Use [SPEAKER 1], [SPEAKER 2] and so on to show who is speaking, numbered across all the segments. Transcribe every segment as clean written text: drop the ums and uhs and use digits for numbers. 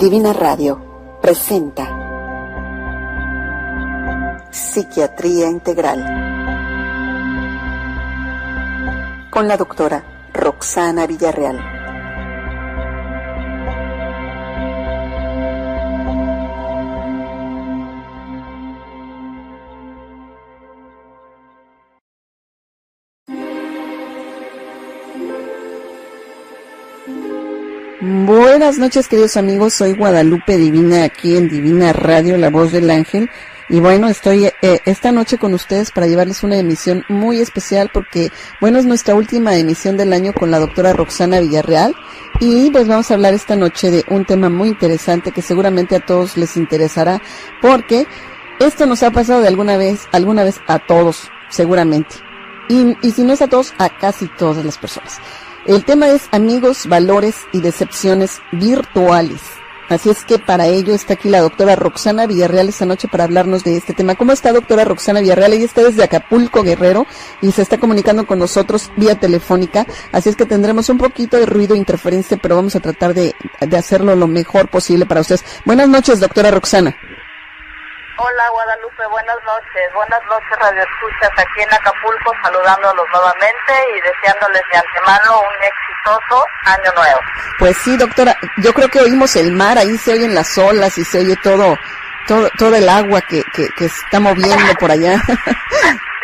[SPEAKER 1] Divina Radio presenta Psiquiatría Integral con la doctora Roxana Villarreal.
[SPEAKER 2] Buenas noches, queridos amigos, soy Guadalupe Divina, aquí en Divina Radio, la voz del ángel, y bueno, estoy esta noche con ustedes para llevarles una emisión muy especial porque, bueno, es nuestra última emisión del año con la doctora Roxana Villarreal, y pues vamos a hablar esta noche de un tema muy interesante que seguramente a todos les interesará, porque esto nos ha pasado de alguna vez a todos, seguramente, y si no es a todos, a casi todas las personas. El tema es amigos, valores y decepciones virtuales. Así es que para ello está aquí la doctora Roxana Villarreal esta noche para hablarnos de este tema. ¿Cómo está, doctora Roxana Villarreal? Ella está desde Acapulco, Guerrero, y se está comunicando con nosotros vía telefónica. Así es que tendremos un poquito de ruido e interferencia, pero vamos a tratar de hacerlo lo mejor posible para ustedes. Buenas noches, doctora Roxana.
[SPEAKER 3] Hola Guadalupe, buenas noches Radio Escuchas aquí en Acapulco, saludándolos nuevamente y deseándoles de antemano un exitoso año nuevo.
[SPEAKER 2] Pues sí, doctora, yo creo que oímos el mar, ahí se oyen las olas y se oye todo el agua que está moviendo por allá.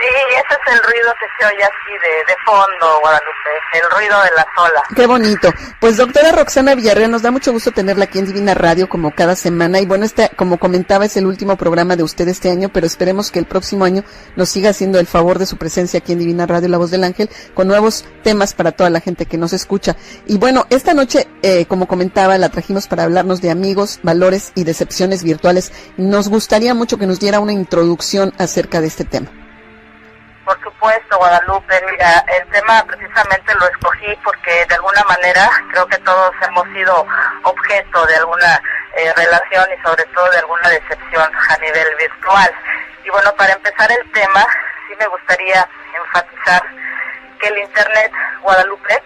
[SPEAKER 3] Sí, ese es el ruido que se oye aquí de fondo, Guadalupe, el ruido de las olas.
[SPEAKER 2] Qué bonito. Pues doctora Roxana Villarreal, nos da mucho gusto tenerla aquí en Divina Radio como cada semana. Y bueno, como comentaba, es el último programa de usted este año, pero esperemos que el próximo año nos siga haciendo el favor de su presencia aquí en Divina Radio, la voz del ángel, con nuevos temas para toda la gente que nos escucha. Y bueno, esta noche, como comentaba, la trajimos para hablarnos de amigos, valores y decepciones virtuales. Nos gustaría mucho que nos diera una introducción acerca de este tema.
[SPEAKER 3] Por supuesto, Guadalupe, mira, el tema precisamente lo escogí porque de alguna manera creo que todos hemos sido objeto de alguna relación y sobre todo de alguna decepción a nivel virtual. Y bueno, para empezar el tema, sí me gustaría enfatizar que el Internet, Guadalupe,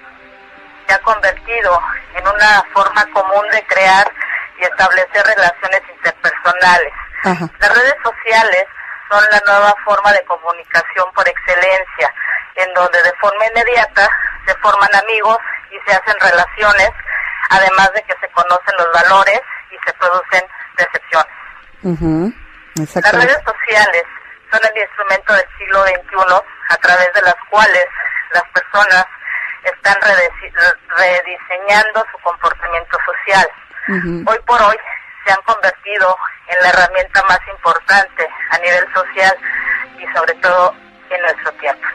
[SPEAKER 3] se ha convertido en una forma común de crear y establecer relaciones interpersonales. Ajá. Las redes sociales son la nueva forma de comunicación por excelencia, en donde de forma inmediata se forman amigos y se hacen relaciones, además de que se conocen los valores y se producen decepciones. Las redes sociales son el instrumento del siglo XXI a través de las cuales las personas están rediseñando su comportamiento social. Hoy por hoy se han convertido en la herramienta más importante a nivel social y sobre todo en nuestro tiempo.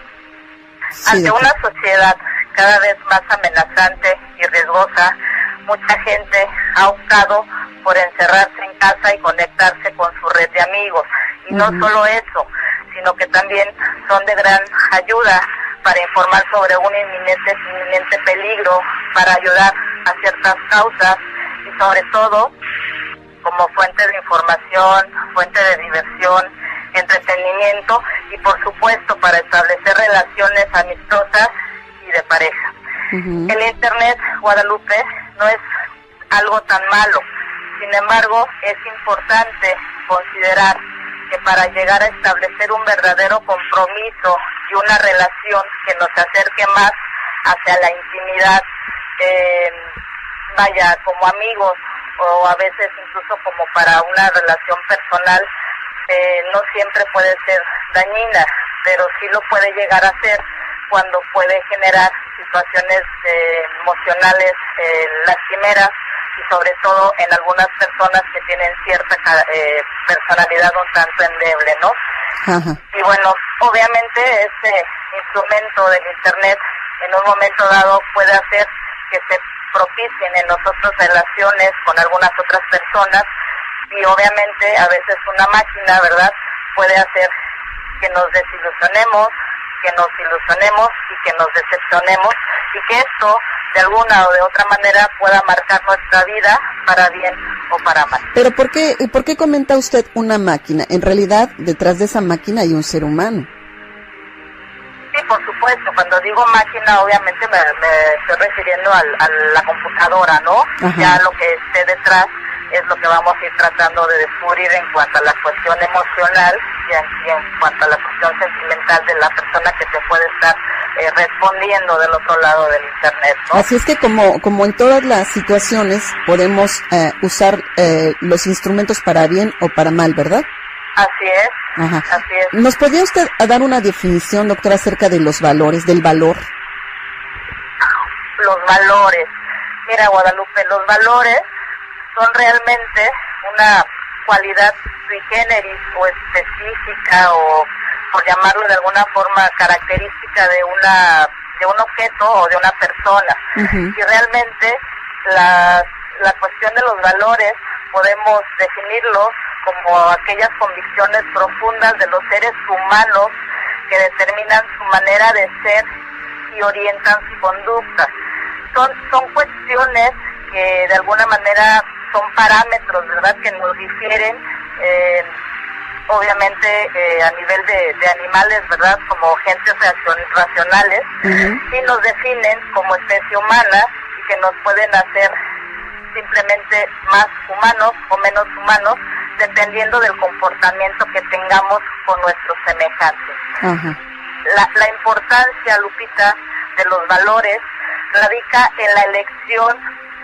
[SPEAKER 3] Sí. Ante una sociedad cada vez más amenazante y riesgosa, mucha gente ha optado por encerrarse en casa y conectarse con su red de amigos. Y no solo eso, sino que también son de gran ayuda para informar sobre un inminente peligro, para ayudar a ciertas causas y sobre todo como fuente de información, fuente de diversión, entretenimiento y por supuesto para establecer relaciones amistosas y de pareja. El Internet, Guadalupe, no es algo tan malo. Sin embargo, es importante considerar que para llegar a establecer un verdadero compromiso y una relación que nos acerque más hacia la intimidad, como amigos, o a veces incluso como para una relación personal, no siempre puede ser dañina, pero sí lo puede llegar a ser cuando puede generar situaciones emocionales lastimeras y sobre todo en algunas personas que tienen cierta personalidad un tanto endeble, ¿no? Ajá. Y bueno, obviamente este instrumento del Internet en un momento dado puede hacer que se propicien en nosotros relaciones con algunas otras personas y obviamente a veces una máquina, ¿verdad?, puede hacer que nos desilusionemos, que nos ilusionemos y que nos decepcionemos y que esto de alguna o de otra manera pueda marcar nuestra vida para bien o para mal.
[SPEAKER 2] Pero ¿por qué comenta usted una máquina? En realidad detrás de esa máquina hay un ser humano.
[SPEAKER 3] Sí, por supuesto. Cuando digo máquina, obviamente me estoy refiriendo a la computadora, ¿no? Ajá. Ya lo que esté detrás es lo que vamos a ir tratando de descubrir en cuanto a la cuestión emocional y en cuanto a la cuestión sentimental de la persona que te puede estar respondiendo del otro lado del internet, ¿no?
[SPEAKER 2] Así es que como en todas las situaciones podemos usar los instrumentos para bien o para mal, ¿verdad?
[SPEAKER 3] Así es.
[SPEAKER 2] Ajá.
[SPEAKER 3] Así es.
[SPEAKER 2] ¿Nos podría usted dar una definición, doctora, acerca de los valores, del valor?
[SPEAKER 3] Los valores. Mira, Guadalupe, los valores son realmente una cualidad sui generis o específica o, por llamarlo de alguna forma, característica de un objeto o de una persona.
[SPEAKER 2] Uh-huh.
[SPEAKER 3] Y realmente la cuestión de los valores podemos definirlos como aquellas convicciones profundas de los seres humanos que determinan su manera de ser y orientan su conducta. Son cuestiones que de alguna manera son parámetros, ¿verdad?, que nos difieren, obviamente a nivel de animales, ¿verdad?, como gentes racionales,
[SPEAKER 2] uh-huh.
[SPEAKER 3] y nos definen como especie humana y que nos pueden hacer simplemente más humanos o menos humanos, dependiendo del comportamiento que tengamos con nuestros semejantes.
[SPEAKER 2] Uh-huh.
[SPEAKER 3] La importancia, Lupita, de los valores radica en la elección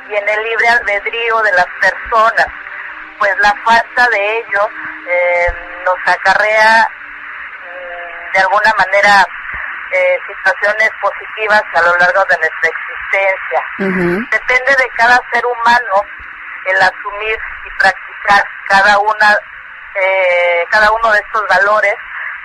[SPEAKER 3] y en el libre albedrío de las personas, pues la falta de ellos nos acarrea de alguna manera situaciones positivas a lo largo de nuestra existencia.
[SPEAKER 2] Uh-huh.
[SPEAKER 3] Depende de cada ser humano el asumir y practicar cada uno de estos valores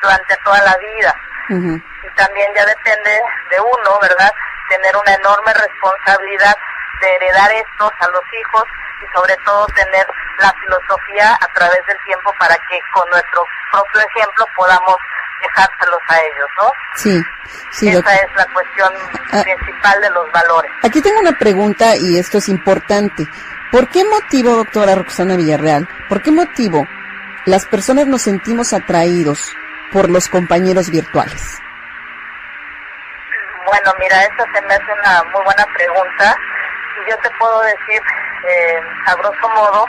[SPEAKER 3] durante toda la vida.
[SPEAKER 2] Uh-huh.
[SPEAKER 3] Y también ya depende de uno, ¿verdad?, tener una enorme responsabilidad de heredar estos a los hijos y sobre todo tener la filosofía a través del tiempo para que con nuestro propio ejemplo podamos dejárselos a ellos, ¿no?
[SPEAKER 2] Sí, sí.
[SPEAKER 3] Esa es la cuestión principal de los valores.
[SPEAKER 2] Aquí tengo una pregunta y esto es importante. ¿Por qué motivo, doctora Roxana Villarreal, por qué motivo las personas nos sentimos atraídos por los compañeros virtuales?
[SPEAKER 3] Bueno, mira, esa se me hace una muy buena pregunta y yo te puedo decir, a grosso modo,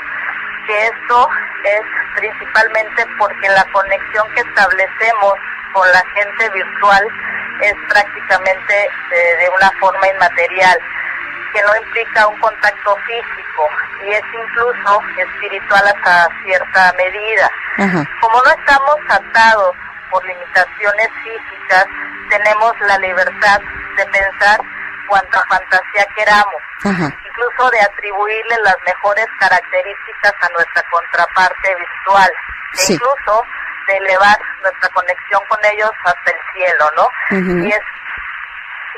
[SPEAKER 3] que esto es principalmente porque la conexión que establecemos con la gente virtual es prácticamente de una forma inmaterial, que no implica un contacto físico y es incluso espiritual hasta cierta medida.
[SPEAKER 2] Ajá.
[SPEAKER 3] Como no estamos atados por limitaciones físicas, tenemos la libertad de pensar cuanta fantasía queramos,
[SPEAKER 2] Ajá.
[SPEAKER 3] incluso de atribuirle las mejores características a nuestra contraparte virtual,
[SPEAKER 2] Sí.
[SPEAKER 3] e incluso de elevar nuestra conexión con ellos hasta el cielo, ¿no?
[SPEAKER 2] Uh-huh.
[SPEAKER 3] Y es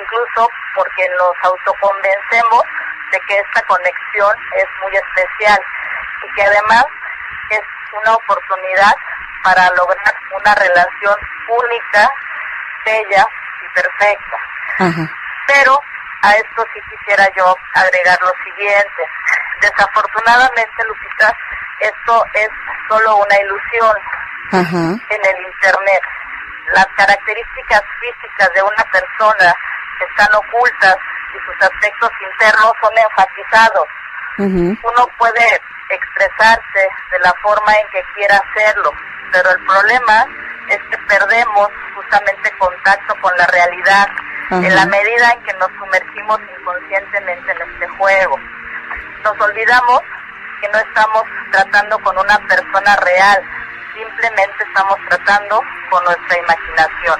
[SPEAKER 3] incluso porque nos autoconvencemos de que esta conexión es muy especial y que además es una oportunidad para lograr una relación única, bella y perfecta.
[SPEAKER 2] Ajá.
[SPEAKER 3] Pero a esto sí quisiera yo agregar lo siguiente. Desafortunadamente, Lupita, esto es solo una ilusión.
[SPEAKER 2] Ajá.
[SPEAKER 3] En el internet. Las características físicas de una persona están ocultas y sus aspectos internos son enfatizados.
[SPEAKER 2] Uh-huh.
[SPEAKER 3] Uno puede expresarse de la forma en que quiera hacerlo, pero el problema es que perdemos justamente contacto con la realidad.
[SPEAKER 2] Ajá.
[SPEAKER 3] En la medida en que nos sumergimos inconscientemente en este juego. Nos olvidamos que no estamos tratando con una persona real, simplemente estamos tratando con nuestra imaginación.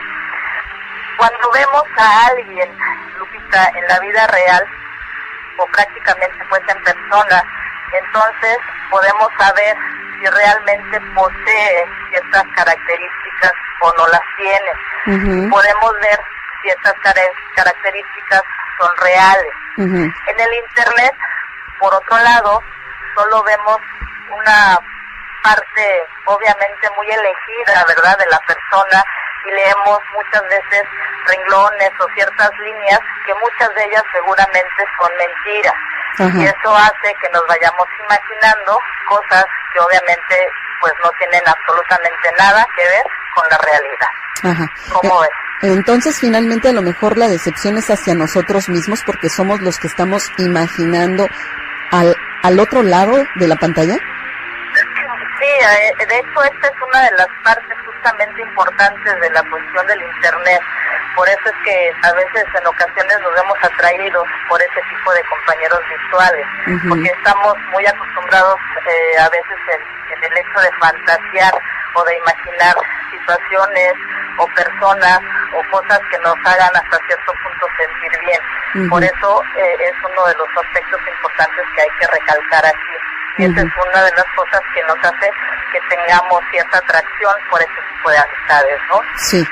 [SPEAKER 3] Cuando vemos a alguien, Lupita, en la vida real, o prácticamente pues en persona, entonces podemos saber si realmente posee ciertas características o no las tiene.
[SPEAKER 2] Uh-huh.
[SPEAKER 3] Podemos ver si estas características son reales.
[SPEAKER 2] Uh-huh.
[SPEAKER 3] En el internet, por otro lado, solo vemos una parte obviamente muy elegida, ¿verdad?, de la persona, y leemos muchas veces renglones o ciertas líneas que muchas de ellas seguramente son mentiras.
[SPEAKER 2] Ajá.
[SPEAKER 3] Y eso hace que nos vayamos imaginando cosas que obviamente pues no tienen absolutamente nada que ver con la realidad.
[SPEAKER 2] Ajá.
[SPEAKER 3] ¿Cómo ves?
[SPEAKER 2] Entonces, finalmente, a lo mejor la decepción es hacia nosotros mismos porque somos los que estamos imaginando al otro lado de la pantalla?
[SPEAKER 3] Sí, de hecho esta es una de las partes justamente importantes de la cuestión del Internet. Por eso es que a veces en ocasiones nos vemos atraídos por ese tipo de compañeros virtuales, porque estamos muy acostumbrados a veces en el hecho de fantasear o de imaginar situaciones o personas o cosas que nos hagan hasta cierto punto sentir bien. Por eso es uno de los aspectos importantes que hay que recalcar aquí. Y esa es una de las cosas que nos hace que tengamos cierta atracción por ese tipo de amistades, ¿no?
[SPEAKER 2] Sí.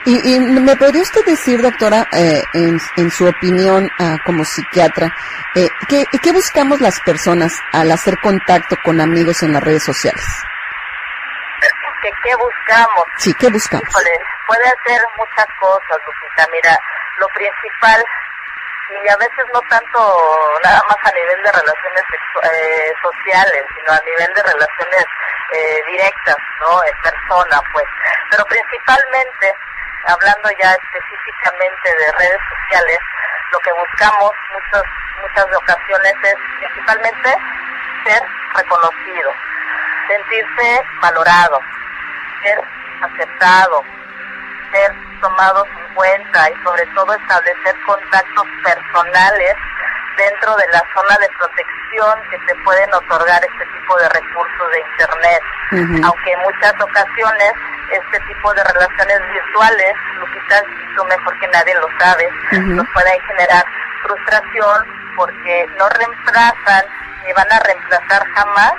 [SPEAKER 2] Y ¿me podría usted decir, doctora, en su opinión como psiquiatra, ¿qué buscamos las personas al hacer contacto con amigos en las redes sociales?
[SPEAKER 3] ¿Qué buscamos?
[SPEAKER 2] Sí, ¿qué buscamos?
[SPEAKER 3] Híjole, puede hacer muchas cosas, Lupita. Mira, lo principal, y a veces no tanto nada más a nivel de relaciones sociales, sino a nivel de relaciones directas, ¿no? En persona, pues. Pero principalmente, hablando ya específicamente de redes sociales, lo que buscamos muchas ocasiones es principalmente ser reconocido, sentirse valorado, ser aceptado, ser tomados en cuenta y sobre todo establecer contactos personales dentro de la zona de protección que te pueden otorgar este tipo de recursos de Internet. Aunque en muchas ocasiones este tipo de relaciones virtuales, Lupita, y tú mejor que nadie lo sabes, nos pueden generar frustración porque no reemplazan ni van a reemplazar jamás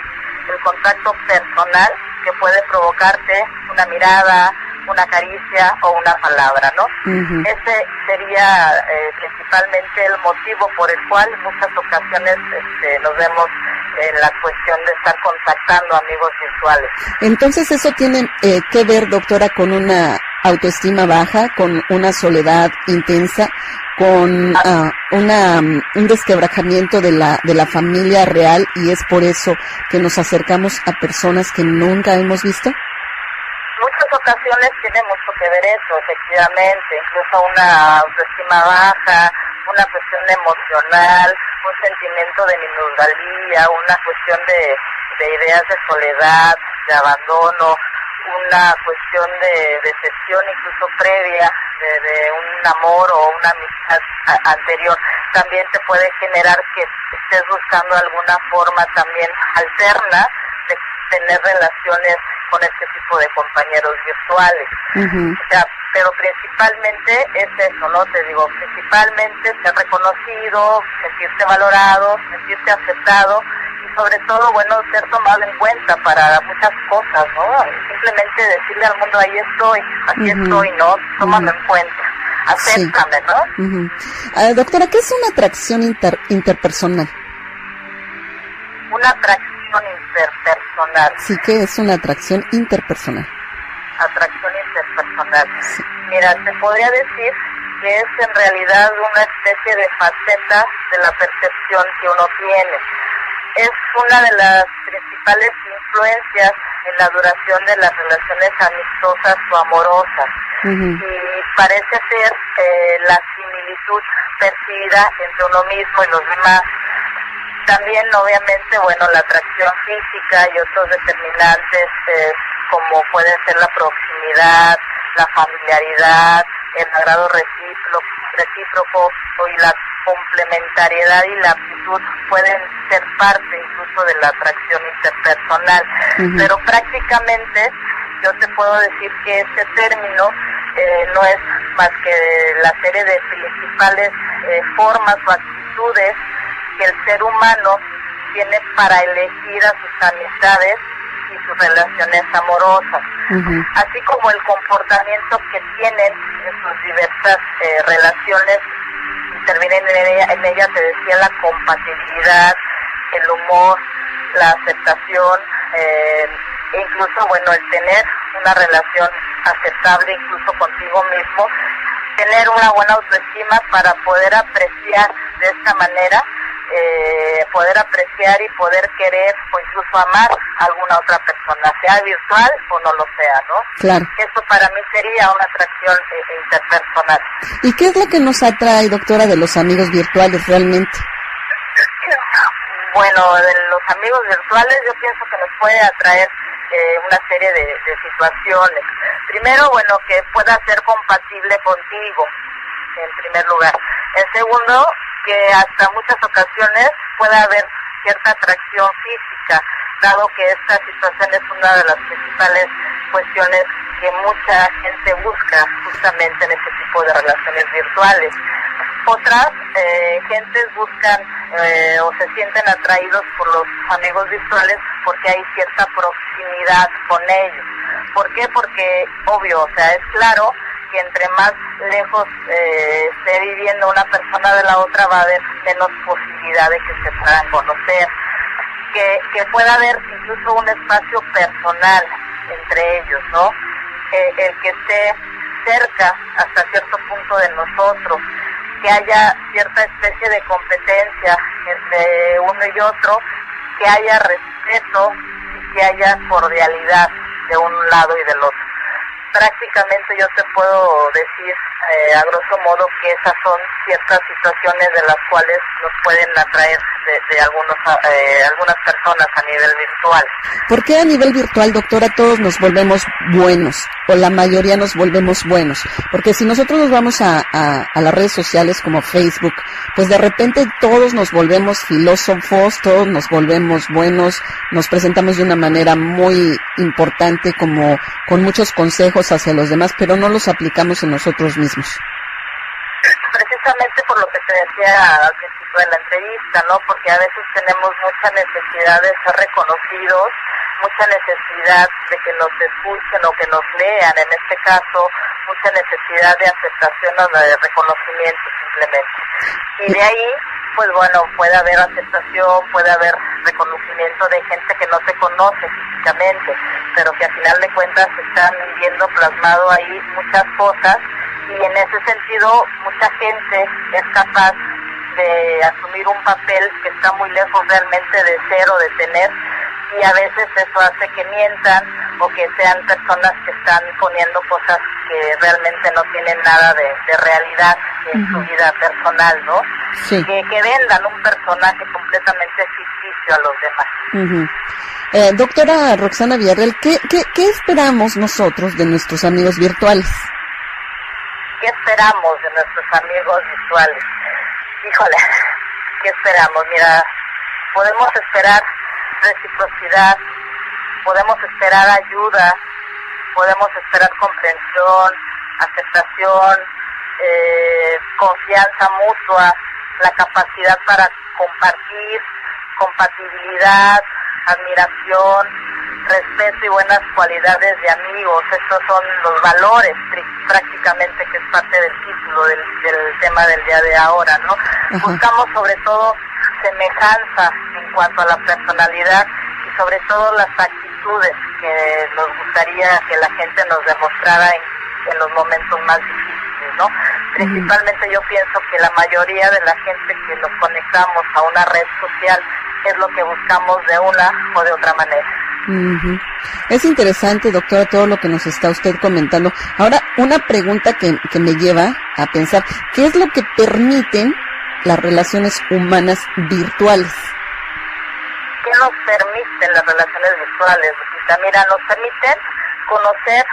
[SPEAKER 3] el contacto personal que puede provocarte una mirada, una caricia o una palabra, ¿no? Ese sería principalmente el motivo por el cual en muchas ocasiones nos vemos en la cuestión de estar contactando amigos virtuales.
[SPEAKER 2] Entonces eso tiene que ver, doctora, con una autoestima baja, con una soledad intensa, con un desquebrajamiento de la familia real, y es por eso que nos acercamos a personas que nunca hemos visto.
[SPEAKER 3] Muchas ocasiones tiene mucho que ver eso, efectivamente, incluso una autoestima baja, una cuestión emocional, un sentimiento de minusvalía, una cuestión de ideas de soledad, de abandono, una cuestión de decepción incluso previa de un amor o una amistad anterior. También te puede generar que estés buscando alguna forma también alterna de tener relaciones con este tipo de compañeros virtuales. O sea, pero principalmente es eso, ¿no? Te digo, principalmente ser reconocido, sentirte valorado, sentirte aceptado y sobre todo, bueno, ser tomado en cuenta para muchas cosas, ¿no? Simplemente decirle al mundo, ahí estoy, aquí estoy, ¿no? Tómame en cuenta, acéptame, ¿no?
[SPEAKER 2] Doctora, ¿qué es una atracción interpersonal?
[SPEAKER 3] Una atracción interpersonal.
[SPEAKER 2] Sí, ¿qué es una atracción interpersonal?
[SPEAKER 3] Atracción interpersonal. Sí. Mira, te podría decir que es en realidad una especie de faceta de la percepción que uno tiene. Es una de las principales influencias en la duración de las relaciones amistosas o amorosas. Y parece ser la similitud percibida entre uno mismo y los demás. También, obviamente, bueno, la atracción física y otros determinantes como pueden ser la proximidad, la familiaridad, el agrado recíproco y la complementariedad y la aptitud pueden ser parte incluso de la atracción interpersonal. Pero prácticamente yo te puedo decir que este término no es más que la serie de principales formas o actitudes que el ser humano tiene para elegir a sus amistades y sus relaciones amorosas, así como el comportamiento que tienen en sus diversas relaciones. Intervienen en ella, te decía, la compatibilidad, el humor, la aceptación, e incluso, bueno, el tener una relación aceptable incluso contigo mismo, tener una buena autoestima para poder apreciar de esta manera, poder apreciar y poder querer o incluso amar a alguna otra persona, sea virtual o no lo sea, ¿no?
[SPEAKER 2] Claro.
[SPEAKER 3] Eso para mí sería una atracción interpersonal.
[SPEAKER 2] ¿Y qué es lo que nos atrae, doctora, de los amigos virtuales realmente?
[SPEAKER 3] Bueno, de los amigos virtuales yo pienso que nos puede atraer una serie de situaciones. Primero, bueno, que pueda ser compatible contigo, en primer lugar. En segundo, que hasta muchas ocasiones pueda haber cierta atracción física, dado que esta situación es una de las principales cuestiones que mucha gente busca justamente en este tipo de relaciones virtuales. Otras gentes buscan o se sienten atraídos por los amigos virtuales porque hay cierta proximidad con ellos. ¿Por qué? Porque, obvio, o sea, es claro que entre más lejos esté viviendo una persona de la otra va a haber menos posibilidad de que se puedan conocer, que pueda haber incluso un espacio personal entre ellos, ¿no? El que esté cerca hasta cierto punto de nosotros, que haya cierta especie de competencia entre uno y otro, que haya respeto y que haya cordialidad de un lado y del otro. Prácticamente yo te puedo decir a grosso modo que esas son ciertas situaciones de las cuales nos pueden atraer de algunas personas a nivel virtual.
[SPEAKER 2] ¿Por qué a nivel virtual, doctora, todos nos volvemos buenos o la mayoría nos volvemos buenos? Porque si nosotros nos vamos a las redes sociales como Facebook, pues de repente todos nos volvemos filósofos, todos nos volvemos buenos, nos presentamos de una manera muy importante, como con muchos consejos hacia los demás, pero no los aplicamos en nosotros mismos.
[SPEAKER 3] Precisamente por lo que te decía al principio de la entrevista, ¿no? Porque a veces tenemos mucha necesidad de ser reconocidos, mucha necesidad de que nos escuchen o que nos lean, en este caso, mucha necesidad de aceptación o de reconocimiento simplemente. Y de ahí, pues bueno, puede haber aceptación, puede haber reconocimiento de gente que no te conoce físicamente, pero que al final de cuentas están viendo plasmado ahí muchas cosas, y en ese sentido mucha gente es capaz de asumir un papel que está muy lejos realmente de ser o de tener, y a veces eso hace que mientan o que sean personas que están poniendo cosas que realmente no tienen nada de realidad en su vida personal, ¿no?
[SPEAKER 2] Sí.
[SPEAKER 3] Que vendan un personaje completamente ficticio a los demás.
[SPEAKER 2] Doctora Roxana Villarreal, ¿qué esperamos nosotros de nuestros amigos virtuales?
[SPEAKER 3] ¿Qué esperamos de nuestros amigos virtuales? Híjole, ¿qué esperamos? Mira, podemos esperar reciprocidad, podemos esperar ayuda, podemos esperar comprensión, aceptación, confianza mutua, la capacidad para compartir, compatibilidad, admiración, respeto y buenas cualidades de amigos. Estos son los valores prácticamente, que es parte del título del tema del día de ahora, ¿no? Uh-huh. Buscamos sobre todo semejanza en cuanto a la personalidad y sobre todo las actitudes que nos gustaría que la gente nos demostrara en los momentos más difíciles, ¿no? Principalmente yo pienso que la mayoría de la gente que nos conectamos a una red social es lo que buscamos de una o de otra manera.
[SPEAKER 2] Uh-huh. Es interesante, doctora, todo lo que nos está usted comentando. Ahora, una pregunta que me lleva a pensar, ¿qué es lo que permiten las relaciones humanas virtuales?
[SPEAKER 3] ¿Qué nos permiten las relaciones virtuales, Lupita? Mira, nos permiten conocer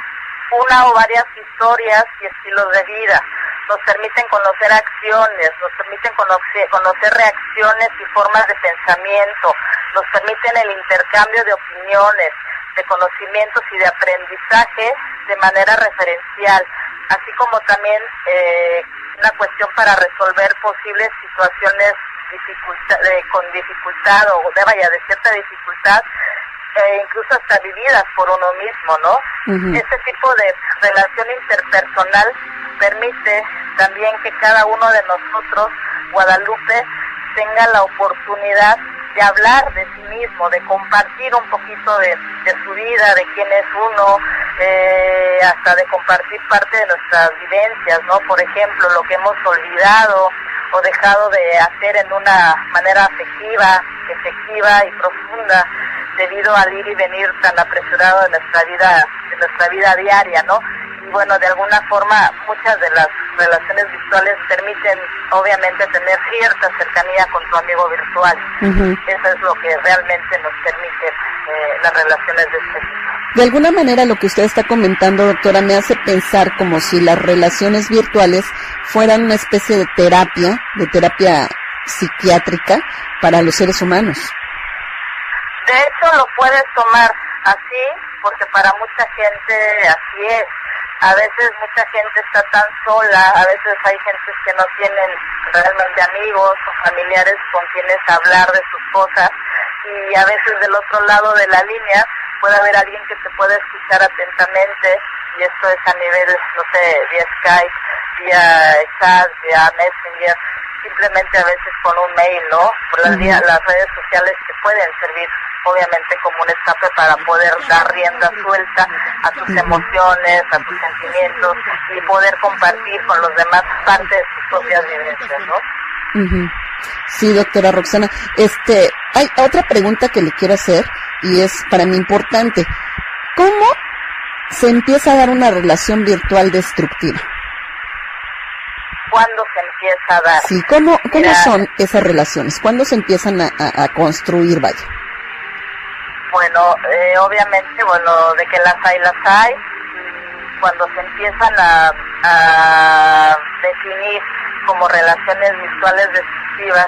[SPEAKER 3] una o varias historias y estilos de vida, nos permiten conocer acciones, nos permiten conocer reacciones y formas de pensamiento, nos permiten el intercambio de opiniones, de conocimientos y de aprendizaje de manera referencial, así como también una cuestión para resolver posibles situaciones con dificultad o de cierta dificultad, incluso hasta vividas por uno mismo, ¿no? Uh-huh. Este tipo de relación interpersonal permite también que cada uno de nosotros, Guadalupe, tenga la oportunidad de hablar de sí mismo, de compartir un poquito de su vida, de quién es uno, hasta de compartir parte de nuestras vivencias, ¿no? Por ejemplo, lo que hemos olvidado o dejado de hacer en una manera afectiva, efectiva y profunda, debido al ir y venir tan apresurado de nuestra vida diaria, ¿no? Y bueno, de alguna forma, muchas de las relaciones virtuales permiten obviamente tener cierta cercanía con tu amigo virtual. Eso es lo que realmente nos permite las relaciones de este tipo.
[SPEAKER 2] De alguna manera lo que usted está comentando, doctora, me hace pensar como si las relaciones virtuales fueran una especie de terapia psiquiátrica para los seres humanos.
[SPEAKER 3] De hecho, lo puedes tomar así, porque para mucha gente así es. A veces mucha gente está tan sola, a veces hay gentes que no tienen realmente amigos o familiares con quienes hablar de sus cosas, y a veces del otro lado de la línea puede haber alguien que te pueda escuchar atentamente, y esto es a nivel, no sé, vía Skype, vía chat, vía Messenger, simplemente a veces con un mail, ¿no? Por las redes sociales que pueden servir obviamente como un escape para poder dar rienda suelta a tus emociones, a tus sentimientos, y poder compartir con los demás parte de tus propias vivencias, ¿no?
[SPEAKER 2] Sí, doctora Roxana. Hay otra pregunta que le quiero hacer y es para mí importante. ¿Cómo se empieza a dar una relación virtual destructiva?
[SPEAKER 3] ¿Cuándo se empieza a dar?
[SPEAKER 2] Sí, ¿cómo son esas relaciones? ¿Cuándo se empiezan a construir, vaya?
[SPEAKER 3] Bueno, obviamente, de que las hay, cuando se empiezan a definir como relaciones virtuales destructivas,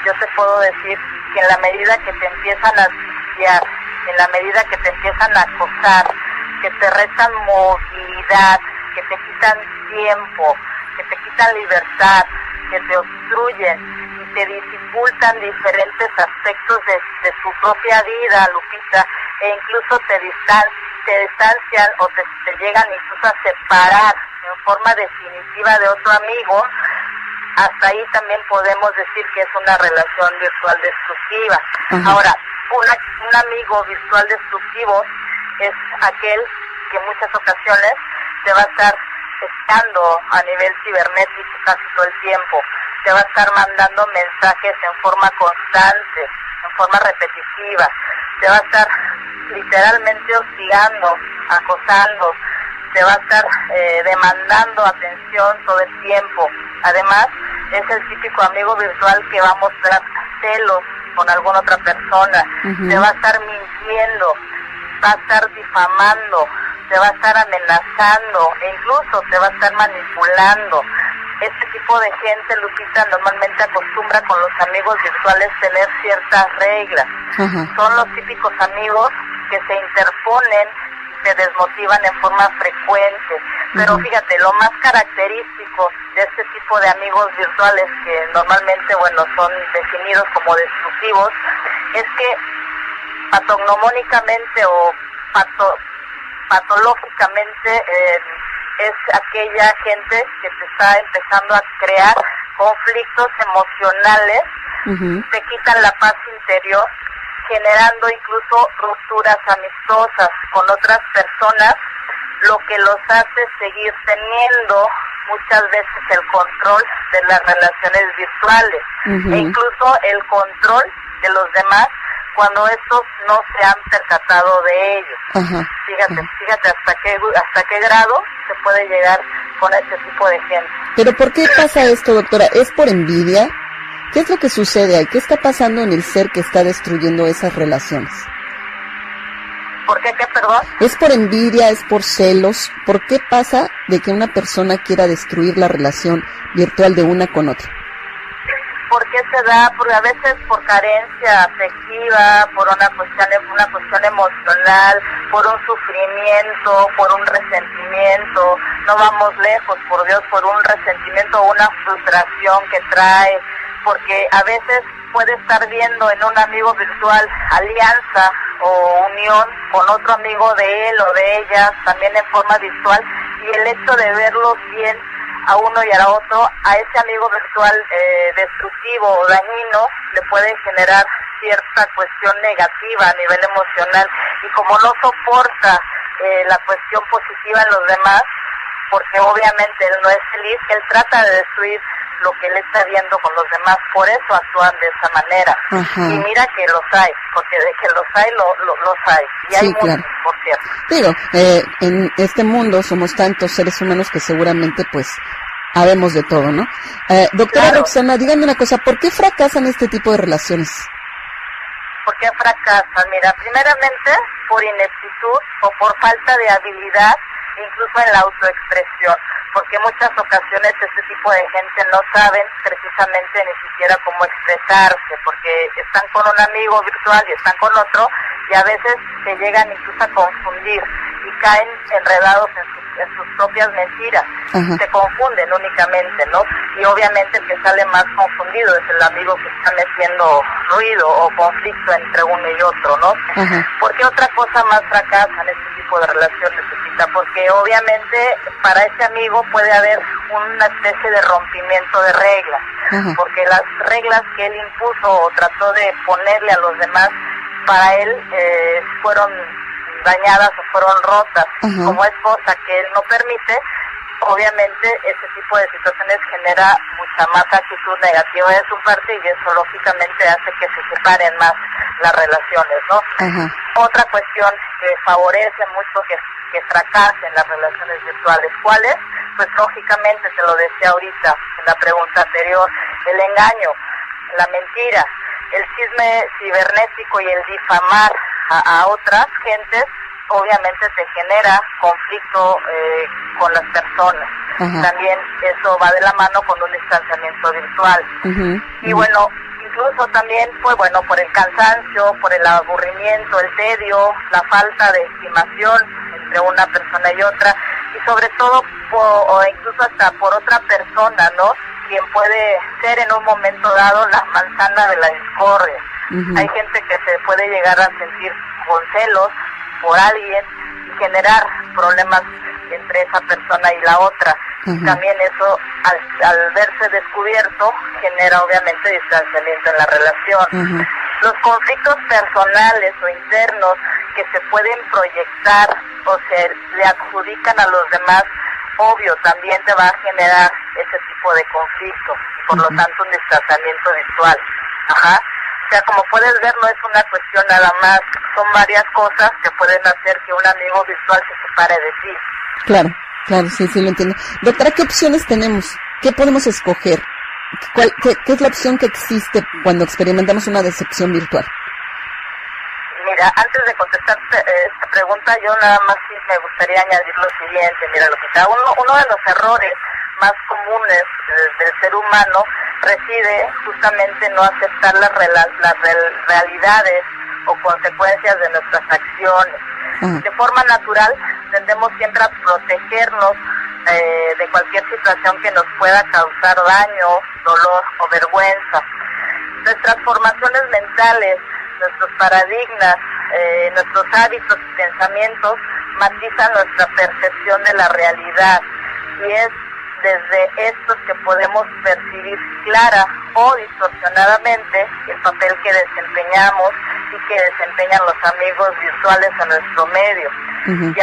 [SPEAKER 3] yo te puedo decir que en la medida que te empiezan a asfixiar, en la medida que te empiezan a acosar, que te restan movilidad, que te quitan tiempo, que te quitan libertad, que te obstruyen y te dificultan diferentes aspectos de tu propia vida, Lupita, e incluso te distancian o te llegan incluso a separar en forma definitiva de otro amigo, hasta ahí también podemos decir que es una relación virtual destructiva. Ahora, un amigo virtual destructivo es aquel que en muchas ocasiones te va a estar estando a nivel cibernético casi todo el tiempo, te va a estar mandando mensajes en forma constante, en forma repetitiva, te va a estar literalmente hostigando, acosando, te va a estar demandando atención todo el tiempo. Además, es el típico amigo virtual que va a mostrar celos con alguna otra persona, te va a estar mintiendo, va a estar difamando, te va a estar amenazando e incluso te va a estar manipulando. Este tipo de gente, Lupita, normalmente acostumbra con los amigos virtuales tener ciertas reglas. Son los típicos amigos que se interponen y se desmotivan en forma frecuente. Pero fíjate, lo más característico de este tipo de amigos virtuales, que normalmente, son definidos como destructivos, es que patognomónicamente o patológicamente es aquella gente que te está empezando a crear conflictos emocionales, te quitan la paz interior, generando incluso rupturas amistosas con otras personas, lo que los hace seguir teniendo muchas veces el control de las relaciones virtuales e incluso el control de los demás cuando estos no se han percatado de ello. Fíjate hasta qué grado se puede llegar con este tipo de gente.
[SPEAKER 2] ¿Pero por qué pasa esto, doctora? ¿Es por envidia? ¿Qué es lo que sucede ahí? ¿Qué está pasando en el ser que está destruyendo esas relaciones?
[SPEAKER 3] ¿Por qué? Perdón.
[SPEAKER 2] ¿Es por envidia? ¿Es por celos? ¿Por qué pasa de que una persona quiera destruir la relación virtual de una con otra?
[SPEAKER 3] ¿Por qué se da? Porque a veces por carencia afectiva, por una cuestión emocional, por un sufrimiento, por un resentimiento. No vamos lejos, por Dios, por un resentimiento o una frustración que trae, porque a veces puede estar viendo en un amigo virtual alianza o unión con otro amigo de él o de ella, también en forma virtual, y el hecho de verlos bien a uno y a otro, a ese amigo virtual destructivo o dañino, le puede generar cierta cuestión negativa a nivel emocional, y como no soporta la cuestión positiva en los demás, porque obviamente él no es feliz, él trata de destruir lo que él está viendo con los demás, por eso actúan de esa manera. Y mira que los hay, porque de que los hay, los hay, y hay muchos, claro, por cierto.
[SPEAKER 2] Digo, en este mundo somos tantos seres humanos que seguramente pues habemos de todo, ¿no? Doctora
[SPEAKER 3] Claro.
[SPEAKER 2] Roxana, dígame una cosa, ¿por qué fracasan este tipo de relaciones?
[SPEAKER 3] ¿Por qué fracasan? Mira, primeramente por ineptitud o por falta de habilidad, incluso en la autoexpresión, porque en muchas ocasiones este tipo de gente no saben precisamente ni siquiera cómo expresarse, porque están con un amigo virtual y están con otro, y a veces se llegan incluso a confundir y caen enredados en sus propias mentiras.
[SPEAKER 2] Ajá.
[SPEAKER 3] Se confunden únicamente, ¿no? Y obviamente el que sale más confundido es el amigo que está metiendo ruido o conflicto entre uno y otro, ¿no?
[SPEAKER 2] Ajá.
[SPEAKER 3] Porque otra cosa más fracasa en este tipo de relaciones, Lupita, porque obviamente para ese amigo puede haber una especie de rompimiento de reglas,
[SPEAKER 2] Ajá.
[SPEAKER 3] porque las reglas que él impuso o trató de ponerle a los demás, para él fueron dañadas o fueron rotas.
[SPEAKER 2] Ajá.
[SPEAKER 3] Como es cosa que él no permite, obviamente ese tipo de situaciones genera mucha más actitud negativa de su parte, y eso lógicamente hace que se separen más las relaciones, ¿no?
[SPEAKER 2] Ajá.
[SPEAKER 3] Otra cuestión que favorece mucho que fracasen las relaciones virtuales, ¿cuál es? Pues lógicamente, te lo decía ahorita en la pregunta anterior, el engaño, la mentira, el chisme cibernético y el difamar a otras gentes, obviamente te genera conflicto con las personas.
[SPEAKER 2] Ajá.
[SPEAKER 3] También eso va de la mano con un distanciamiento virtual.
[SPEAKER 2] Ujú.
[SPEAKER 3] Y bueno, incluso también, pues bueno, por el cansancio, por el aburrimiento, el tedio, la falta de estimación entre una persona y otra, y sobre todo, o incluso hasta por otra persona, ¿no? Quien puede ser en un momento dado la manzana de la discordia.
[SPEAKER 2] Ujú.
[SPEAKER 3] Hay gente que se puede llegar a sentir con celos por alguien y generar problemas entre esa persona y la otra.
[SPEAKER 2] Ujú.
[SPEAKER 3] También eso, al verse descubierto, genera obviamente distanciamiento en la relación.
[SPEAKER 2] Ujú.
[SPEAKER 3] Los conflictos personales o internos que se pueden proyectar o se le adjudican a los demás, obvio, también te va a generar ese tipo de conflicto, y por lo tanto un distanciamiento virtual. Ajá. O sea, como puedes ver, no es una cuestión nada más, son varias cosas que pueden hacer que un amigo virtual se separe de ti.
[SPEAKER 2] Claro, claro, sí, sí lo entiendo. Doctora, ¿qué opciones tenemos? ¿Qué podemos escoger? ¿Qué es la opción que existe cuando experimentamos una decepción virtual?
[SPEAKER 3] Mira, antes de contestarte esta pregunta, yo nada más sí me gustaría añadir lo siguiente. Mira, lo que uno de los errores más comunes del ser humano reside justamente en no aceptar las realidades o consecuencias de nuestras acciones.
[SPEAKER 2] Ajá.
[SPEAKER 3] De forma natural tendemos siempre a protegernos de cualquier situación que nos pueda causar daño, dolor o vergüenza. Nuestras formaciones mentales, nuestros paradigmas, nuestros hábitos y pensamientos matizan nuestra percepción de la realidad, y es desde estos que podemos percibir clara o distorsionadamente el papel que desempeñamos y que desempeñan los amigos virtuales en nuestro medio.
[SPEAKER 2] Ujú.
[SPEAKER 3] Y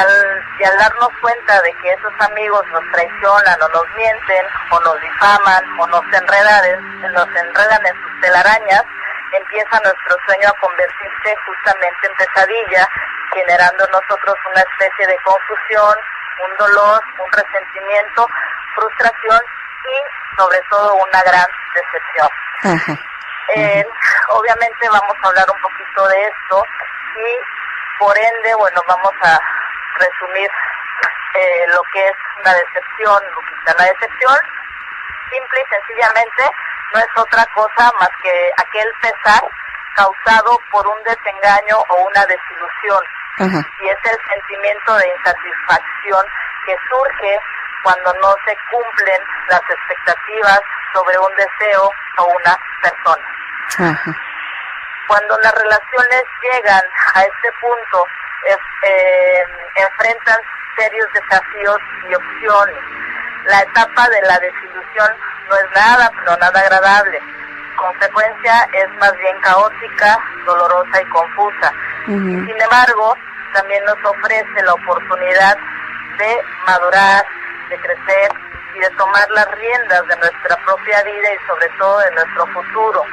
[SPEAKER 3] al darnos cuenta de que esos amigos nos traicionan o nos mienten o nos difaman o nos enredan en sus telarañas, empieza nuestro sueño a convertirse justamente en pesadilla, generando en nosotros una especie de confusión, un dolor, un resentimiento, frustración y sobre todo una gran decepción.
[SPEAKER 2] Ajá.
[SPEAKER 3] Obviamente vamos a hablar un poquito de esto y por ende, bueno, vamos a resumir lo que es una decepción, Lupita. La decepción, simple y sencillamente, no es otra cosa más que aquel pesar causado por un desengaño o una desilusión.
[SPEAKER 2] Ajá.
[SPEAKER 3] Y es el sentimiento de insatisfacción que surge cuando no se cumplen las expectativas sobre un deseo o una persona.
[SPEAKER 2] Ajá.
[SPEAKER 3] Cuando las relaciones llegan a este punto, enfrentan serios desafíos y opciones. La etapa de la desilusión no es nada, pero nada agradable. Consecuencia es más bien caótica, dolorosa y confusa.
[SPEAKER 2] Ujú.
[SPEAKER 3] Sin embargo, también nos ofrece la oportunidad de madurar, de crecer y de tomar las riendas de nuestra propia vida y sobre todo de nuestro futuro.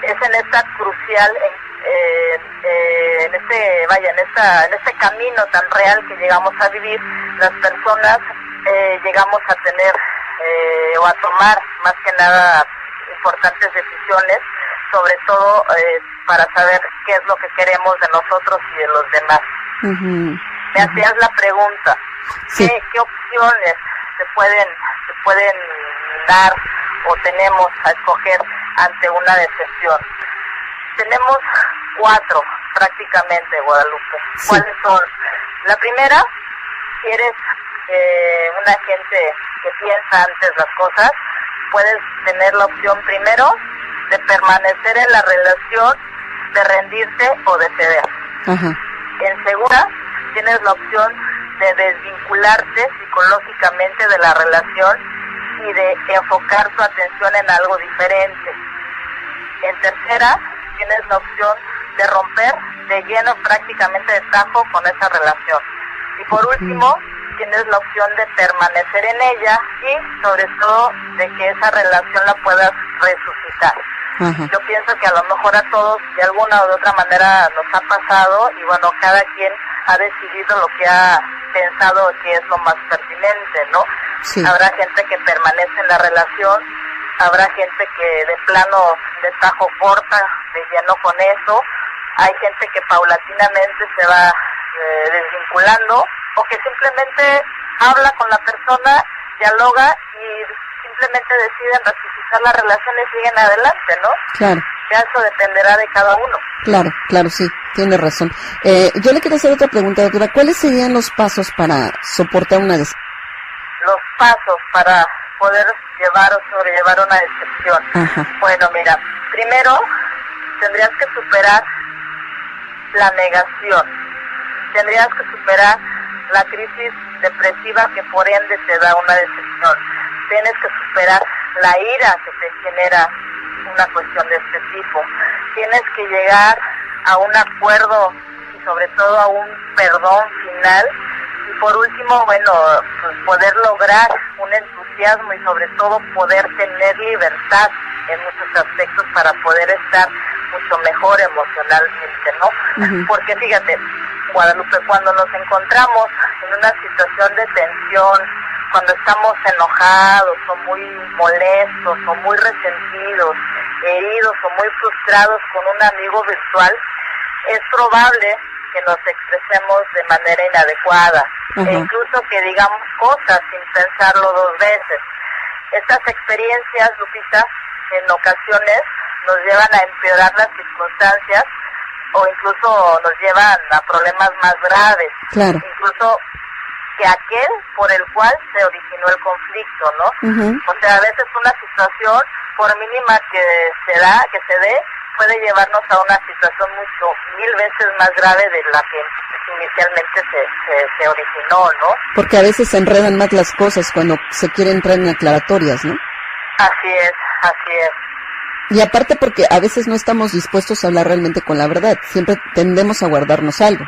[SPEAKER 3] Es en esta crucial, en este camino tan real que llegamos a vivir, las personas llegamos a tener o a tomar más que nada importantes decisiones, sobre todo para saber qué es lo que queremos de nosotros y de los demás. Me hacías la pregunta,
[SPEAKER 2] sí.
[SPEAKER 3] ¿qué opciones se pueden dar o tenemos a escoger ante una decepción? Tenemos 4 prácticamente, Guadalupe.
[SPEAKER 2] Sí.
[SPEAKER 3] ¿Cuáles son? La primera, si eres una gente que piensa antes las cosas, puedes tener la opción primero de permanecer en la relación, de rendirte o de ceder.
[SPEAKER 2] Ajá.
[SPEAKER 3] En segunda, tienes la opción de desvincularte psicológicamente de la relación y de enfocar tu atención en algo diferente. En tercera, tienes la opción de romper de lleno, prácticamente de tajo, con esa relación. Y por último, tienes la opción de permanecer en ella y sobre todo de que esa relación la puedas resucitar.
[SPEAKER 2] Ajá.
[SPEAKER 3] Yo pienso que a lo mejor a todos de alguna o de otra manera nos ha pasado y bueno, cada quien ha decidido lo que ha pensado que es lo más pertinente, ¿no?
[SPEAKER 2] Sí.
[SPEAKER 3] Habrá gente que permanece en la relación, habrá gente que de plano de tajo corta de lleno con eso, hay gente que paulatinamente se va desvinculando o que simplemente habla con la persona, dialoga y simplemente deciden resucitar la relación y siguen adelante, ¿no?
[SPEAKER 2] Claro.
[SPEAKER 3] Ya eso dependerá de cada uno.
[SPEAKER 2] Claro, sí, tiene razón. Yo le quiero hacer otra pregunta, doctora. ¿Cuáles serían los pasos para soportar una decepción?
[SPEAKER 3] Los pasos para poder llevar o sobrellevar una decepción.
[SPEAKER 2] Ajá.
[SPEAKER 3] Bueno, mira, primero tendrías que superar la negación. Tendrías que superar la crisis depresiva que por ende te da una decepción. Tienes que superar la ira que te genera una cuestión de este tipo. Tienes que llegar a un acuerdo y sobre todo a un perdón final. Y por último, bueno, pues poder lograr un entusiasmo y sobre todo poder tener libertad en muchos aspectos para poder estar mucho mejor emocionalmente, ¿no?
[SPEAKER 2] Uh-huh.
[SPEAKER 3] Porque fíjate, Guadalupe, cuando nos encontramos en una situación de tensión, cuando estamos enojados o muy molestos o muy resentidos, heridos o muy frustrados con un amigo virtual, es probable que nos expresemos de manera inadecuada,
[SPEAKER 2] uh-huh,
[SPEAKER 3] e incluso que digamos cosas sin pensarlo 2 veces. Estas experiencias, Lupita, en ocasiones nos llevan a empeorar las circunstancias o incluso nos llevan a problemas más graves.
[SPEAKER 2] claro,
[SPEAKER 3] Incluso que aquel por el cual se originó el conflicto, ¿no?
[SPEAKER 2] uh-huh,
[SPEAKER 3] O sea, a veces una situación, por mínima que se dé, puede llevarnos a una situación mucho 1000 veces más grave de la que inicialmente se originó, ¿no?
[SPEAKER 2] porque a veces se enredan más las cosas cuando se quiere entrar en aclaratorias, ¿no?
[SPEAKER 3] Así es, así es.
[SPEAKER 2] Y aparte porque a veces no estamos dispuestos a hablar realmente con la verdad, siempre tendemos a guardarnos algo.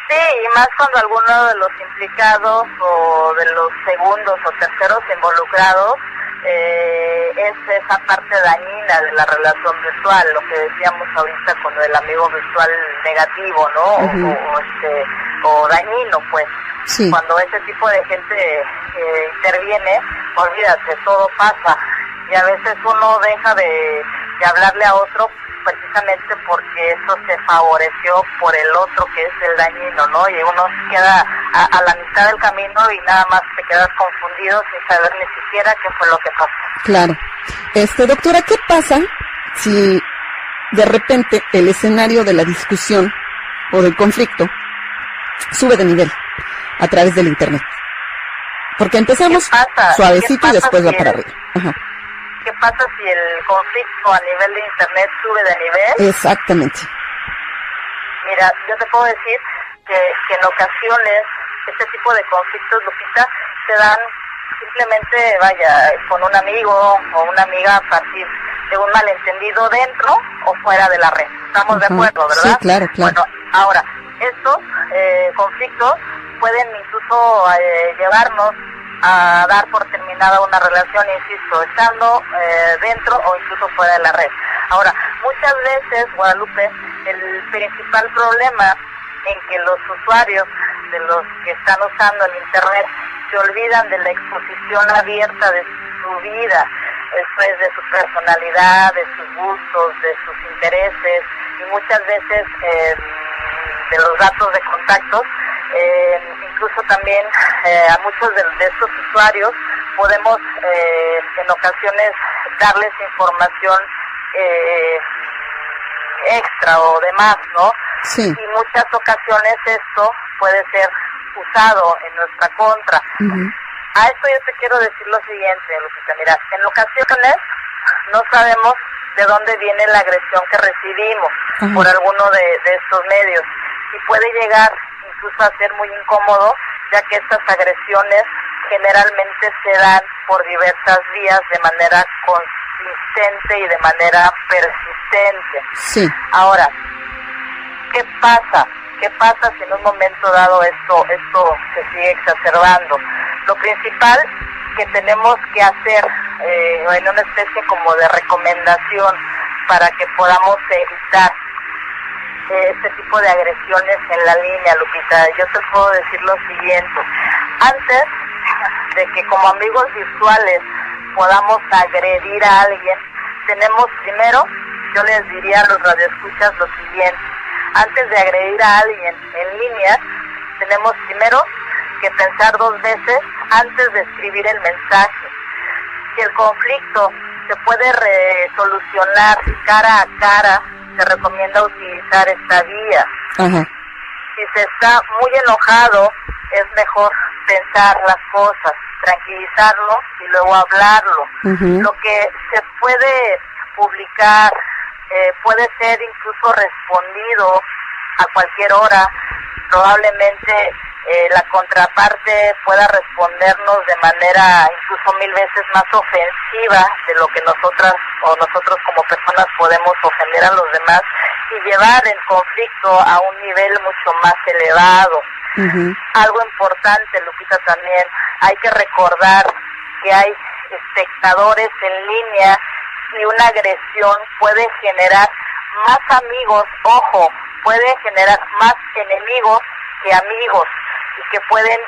[SPEAKER 3] Sí, y más cuando alguno de los implicados o de los segundos o terceros involucrados es esa parte dañina de la relación virtual, lo que decíamos ahorita con el amigo virtual negativo, ¿no?
[SPEAKER 2] Uh-huh.
[SPEAKER 3] O dañino, pues.
[SPEAKER 2] Sí.
[SPEAKER 3] Cuando ese tipo de gente interviene, olvídate, todo pasa. Y a veces uno deja de hablarle a otro precisamente porque eso se favoreció por el otro que es el dañino, ¿no? Y uno queda a la mitad del camino y nada más te quedas confundido sin saber ni siquiera qué fue lo que pasó.
[SPEAKER 2] Claro. Doctora, ¿qué pasa si de repente el escenario de la discusión o del conflicto sube de nivel a través del internet? Porque empezamos suavecito y después va para arriba. Ajá.
[SPEAKER 3] ¿Qué pasa si el conflicto a nivel de internet sube de nivel?
[SPEAKER 2] Exactamente.
[SPEAKER 3] Mira, yo te puedo decir que en ocasiones este tipo de conflictos, Lupita, se dan simplemente, con un amigo o una amiga a partir de un malentendido dentro o fuera de la red. ¿Estamos de acuerdo, verdad?
[SPEAKER 2] Sí, claro.
[SPEAKER 3] Bueno, ahora, estos conflictos pueden incluso llevarnos a dar por terminada una relación, insisto, estando dentro o incluso fuera de la red. Ahora, muchas veces, Guadalupe, el principal problema en que los usuarios de los que están usando el internet se olvidan de la exposición abierta de su vida, esto es, de su personalidad, de sus gustos, de sus intereses, y muchas veces de los datos de contactos. Incluso también a muchos de estos usuarios podemos en ocasiones darles información extra o demás, ¿no?
[SPEAKER 2] Sí.
[SPEAKER 3] Y muchas ocasiones esto puede ser usado en nuestra contra.
[SPEAKER 2] Uh-huh.
[SPEAKER 3] A esto yo te quiero decir lo siguiente, Lupita, mira, en ocasiones no sabemos de dónde viene la agresión que recibimos
[SPEAKER 2] uh-huh.
[SPEAKER 3] por alguno de estos medios, y puede llegar incluso a ser muy incómodo, ya que estas agresiones generalmente se dan por diversas vías de manera consistente y de manera persistente.
[SPEAKER 2] Sí.
[SPEAKER 3] Ahora, ¿qué pasa? ¿Qué pasa si en un momento dado esto se sigue exacerbando? Lo principal que tenemos que hacer en una especie como de recomendación para que podamos evitar este tipo de agresiones en la línea, Lupita, yo te puedo decir lo siguiente: antes de que como amigos virtuales podamos agredir a alguien, tenemos primero, yo les diría a los radioescuchas lo siguiente: antes de agredir a alguien en línea, tenemos primero que pensar 2 veces antes de escribir el mensaje. Si el conflicto se puede resolucionar cara a cara, se recomienda utilizar esta vía.
[SPEAKER 2] Ajá.
[SPEAKER 3] Si se está muy enojado, es mejor pensar las cosas, tranquilizarlo y luego hablarlo.
[SPEAKER 2] Uh-huh.
[SPEAKER 3] Lo que se puede publicar puede ser incluso respondido a cualquier hora. Probablemente la contraparte pueda respondernos de manera incluso 1000 veces más ofensiva de lo que nosotros como personas podemos ofender a los demás, y llevar el conflicto a un nivel mucho más elevado.
[SPEAKER 2] Uh-huh.
[SPEAKER 3] Algo importante, Lupita, también hay que recordar que hay espectadores en línea, y una agresión puede generar más amigos, ojo, puede generar más enemigos que amigos, y que pueden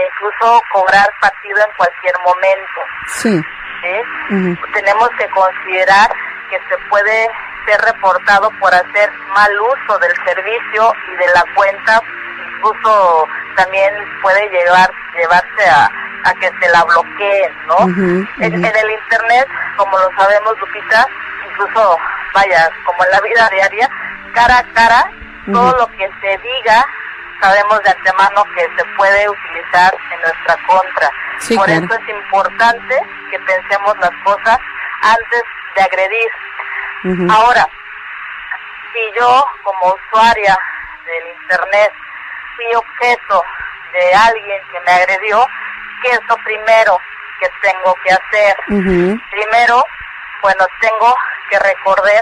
[SPEAKER 3] incluso cobrar partido en cualquier momento.
[SPEAKER 2] Sí.
[SPEAKER 3] ¿Sí?
[SPEAKER 2] Uh-huh.
[SPEAKER 3] Tenemos que considerar que se puede ser reportado por hacer mal uso del servicio y de la cuenta, incluso también puede llevarse a que se la bloqueen, ¿no?
[SPEAKER 2] Uh-huh, uh-huh.
[SPEAKER 3] En el internet, como lo sabemos, Lupita, incluso, vaya, como en la vida diaria, cara a cara, uh-huh. todo lo que se diga, sabemos de antemano que se puede utilizar en nuestra contra.
[SPEAKER 2] Sí,
[SPEAKER 3] por
[SPEAKER 2] claro.
[SPEAKER 3] eso es importante que pensemos las cosas antes de agredir.
[SPEAKER 2] Uh-huh.
[SPEAKER 3] Ahora, si yo como usuaria del internet fui objeto de alguien que me agredió, ¿qué es lo primero que tengo que hacer?
[SPEAKER 2] Uh-huh.
[SPEAKER 3] Primero, bueno, tengo que recordar,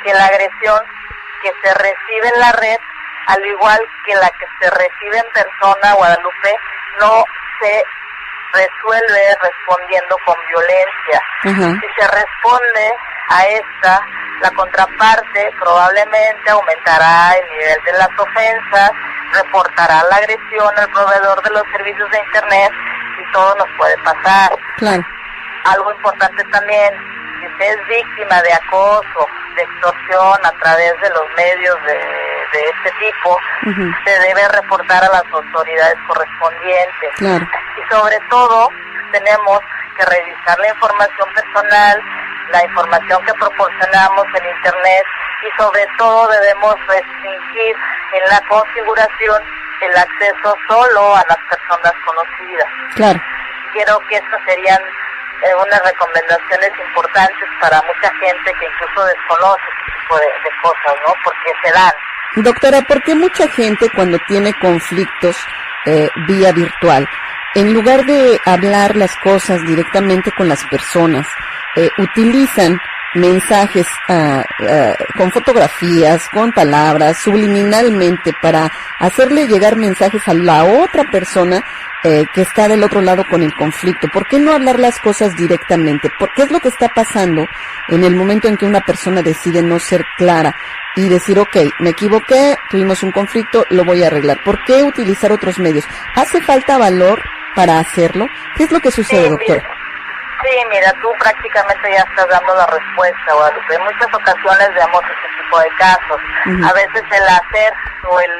[SPEAKER 3] que la agresión que se recibe en la red, al igual que la que se recibe en persona, Guadalupe, no se resuelve respondiendo con violencia.
[SPEAKER 2] Uh-huh.
[SPEAKER 3] Si se responde a esta, la contraparte probablemente aumentará el nivel de las ofensas, reportará la agresión al proveedor de los servicios de internet, y todo nos puede pasar.
[SPEAKER 2] Claro.
[SPEAKER 3] Algo importante también: si usted es víctima de acoso, de extorsión a través de los medios de este tipo,
[SPEAKER 2] uh-huh.
[SPEAKER 3] se debe reportar a las autoridades correspondientes.
[SPEAKER 2] Claro.
[SPEAKER 3] Y sobre todo, tenemos que revisar la información personal, la información que proporcionamos en internet, y sobre todo debemos restringir en la configuración el acceso solo a las personas conocidas.
[SPEAKER 2] Claro.
[SPEAKER 3] Quiero que estas serían unas recomendaciones importantes para mucha gente que incluso desconoce este tipo de cosas, ¿no? Porque se dan.
[SPEAKER 2] Doctora, ¿por qué mucha gente cuando tiene conflictos vía virtual, en lugar de hablar las cosas directamente con las personas, utilizan mensajes con fotografías, con palabras, subliminalmente, para hacerle llegar mensajes a la otra persona que está del otro lado con el conflicto? ¿Por qué no hablar las cosas directamente? ¿Por qué es lo que está pasando en el momento en que una persona decide no ser clara y decir, ok, me equivoqué, tuvimos un conflicto, lo voy a arreglar? ¿Por qué utilizar otros medios? ¿Hace falta valor para hacerlo? ¿Qué es lo que sucede, doctora?
[SPEAKER 3] Sí, mira, tú prácticamente ya estás dando la respuesta, Guadalupe. En muchas ocasiones vemos este tipo de casos. A veces el hacer o el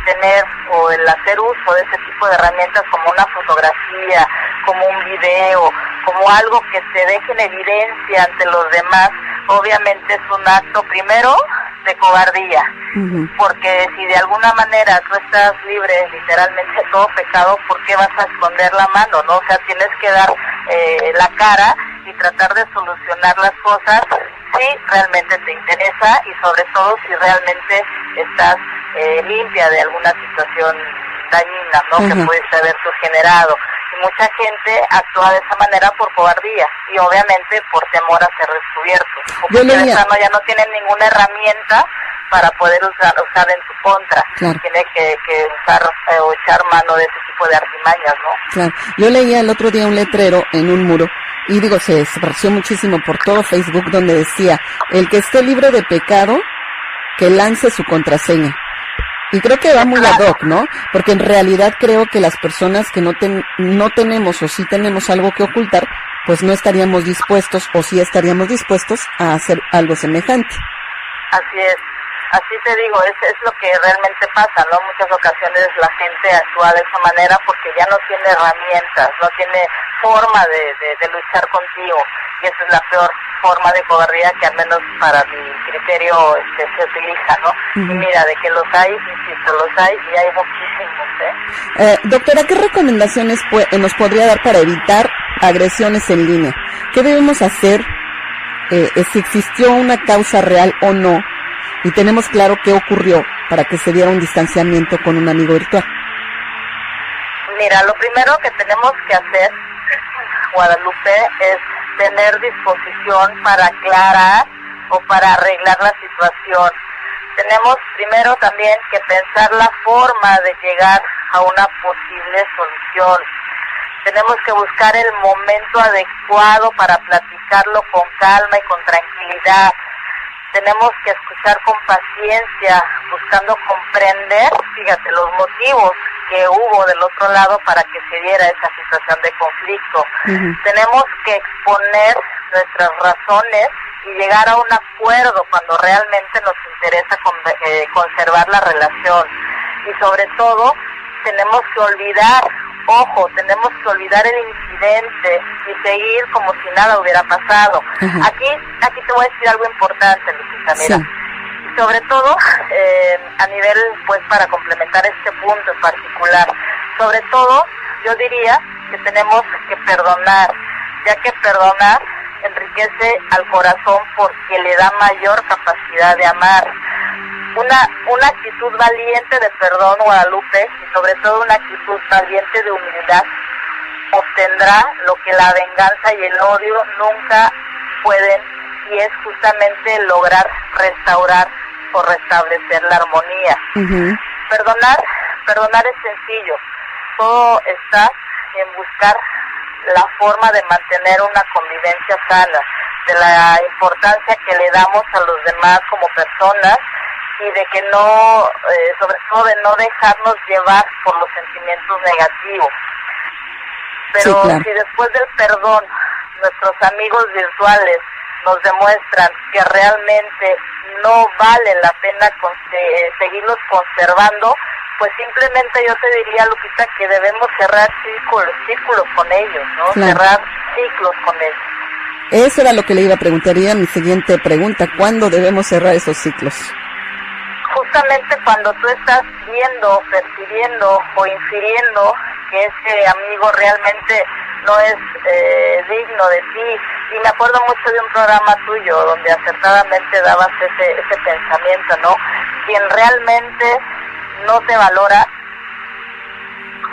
[SPEAKER 3] tener o el hacer uso de ese tipo de herramientas como una fotografía, como un video, como algo que se deje en evidencia ante los demás, obviamente es un acto primero de cobardía, porque si de alguna manera tú estás libre literalmente de todo pecado, ¿por qué vas a esconder la mano, no? O sea, tienes que dar la cara y tratar de solucionar las cosas si realmente te interesa y sobre todo si realmente estás limpia de alguna situación dañina, ¿no? Que pudiste haber tú generado. Y mucha gente actúa de esa manera por cobardía y obviamente por temor a ser descubiertos. Porque ya no tienen ninguna herramienta para poder usar en su contra.
[SPEAKER 2] Claro.
[SPEAKER 3] Tiene que usar o echar mano de ese tipo de artimañas, ¿no?
[SPEAKER 2] Claro. Yo leía el otro día un letrero en un muro y se esparció muchísimo por todo Facebook, donde decía: el que esté libre de pecado, que lance su contraseña. Y creo que va muy ad hoc, ¿no? Porque en realidad creo que las personas que no tenemos o sí tenemos algo que ocultar, pues no estaríamos dispuestos o sí estaríamos dispuestos a hacer algo semejante.
[SPEAKER 3] Así es. Así te digo, es lo que realmente pasa, ¿no? Muchas ocasiones la gente actúa de esa manera porque ya no tiene herramientas, no tiene forma de luchar contigo. Y esa es la peor forma de cobardía que al menos para mi criterio se utiliza, ¿no? Y mira, de que los hay, insisto, los hay y hay muchísimos, ¿eh?
[SPEAKER 2] Doctora, ¿qué recomendaciones nos podría dar para evitar agresiones en línea? ¿Qué debemos hacer si existió una causa real o no? Y tenemos claro qué ocurrió para que se diera un distanciamiento con un amigo virtual.
[SPEAKER 3] Mira, lo primero que tenemos que hacer, Guadalupe, es tener disposición para aclarar o para arreglar la situación. Tenemos primero también que pensar la forma de llegar a una posible solución. Tenemos que buscar el momento adecuado para platicarlo con calma y con tranquilidad. Tenemos que escuchar con paciencia, buscando comprender, fíjate, los motivos que hubo del otro lado para que se diera esa situación de conflicto. Tenemos que exponer nuestras razones y llegar a un acuerdo cuando realmente nos interesa conservar la relación. Y sobre todo, tenemos que olvidar el incidente y seguir como si nada hubiera pasado. Aquí te voy a decir algo importante, Lupita, mira. Sí. Y sobre todo, a nivel, pues, para complementar este punto en particular, sobre todo, yo diría que tenemos que perdonar, ya que perdonar enriquece al corazón porque le da mayor capacidad de amar. Una actitud valiente de perdón, Guadalupe, y sobre todo una actitud valiente de humildad, obtendrá lo que la venganza y el odio nunca pueden, y es justamente lograr restaurar o restablecer la armonía. Perdonar es sencillo, todo está en buscar la forma de mantener una convivencia sana, de la importancia que le damos a los demás como personas y de que no, sobre todo de no dejarnos llevar por los sentimientos negativos. Pero sí, claro, si después del perdón nuestros amigos virtuales nos demuestran que realmente no vale la pena seguirlos conservando, pues simplemente yo te diría, Lupita, que debemos cerrar círculos con ellos, ¿no? Claro. Cerrar ciclos con ellos.
[SPEAKER 2] Eso era lo que le iba a preguntar, y mi siguiente pregunta: ¿cuándo debemos cerrar esos ciclos?
[SPEAKER 3] Justamente cuando tú estás viendo, percibiendo o infiriendo que ese amigo realmente no es digno de ti. Y me acuerdo mucho de un programa tuyo donde acertadamente dabas ese pensamiento, ¿no? Quien realmente no te valora,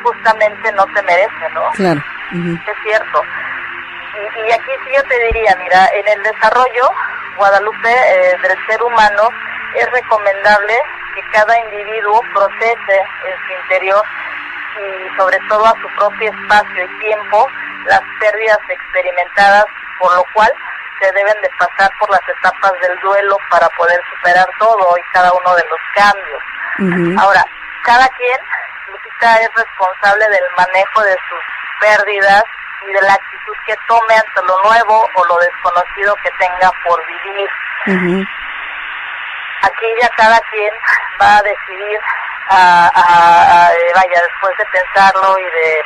[SPEAKER 3] justamente no te merece, ¿no?
[SPEAKER 2] Claro.
[SPEAKER 3] Es cierto. Y aquí sí yo te diría, mira, en el desarrollo, Guadalupe, del ser humano, es recomendable que cada individuo procese en su interior y sobre todo a su propio espacio y tiempo las pérdidas experimentadas, por lo cual se deben de pasar por las etapas del duelo para poder superar todo y cada uno de los cambios. Ahora, cada quien, Lupita, es responsable del manejo de sus pérdidas y de la actitud que tome ante lo nuevo o lo desconocido que tenga por vivir. Aquí ya cada quien va a decidir, después de pensarlo y de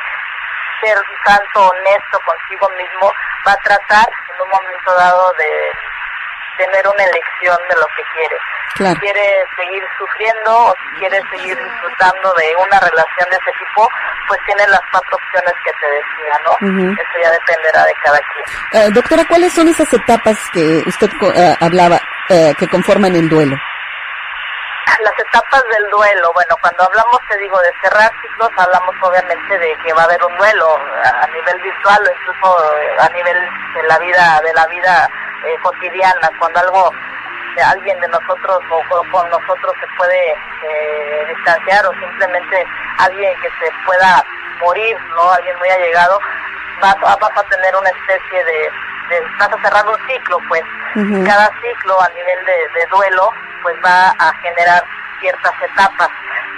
[SPEAKER 3] ser un tanto honesto consigo mismo, va a tratar en un momento dado de tener una elección de lo que quiere.
[SPEAKER 2] Claro.
[SPEAKER 3] Si quiere seguir sufriendo o si quiere seguir disfrutando de una relación de ese tipo, pues tiene las 4 opciones que te decía, ¿no? Eso ya dependerá de cada quien.
[SPEAKER 2] Doctora, ¿cuáles son esas etapas que usted hablaba que conforman el duelo?
[SPEAKER 3] Las etapas del duelo, bueno, cuando hablamos, te digo, de cerrar ciclos, hablamos obviamente de que va a haber un duelo a nivel virtual o incluso a nivel de la vida cotidiana, cuando alguien de nosotros o con nosotros se puede distanciar o simplemente alguien que se pueda morir, ¿no? Alguien muy allegado, vas a tener una especie vas a cerrar un ciclo, pues. Cada ciclo a nivel de duelo pues va a generar ciertas etapas.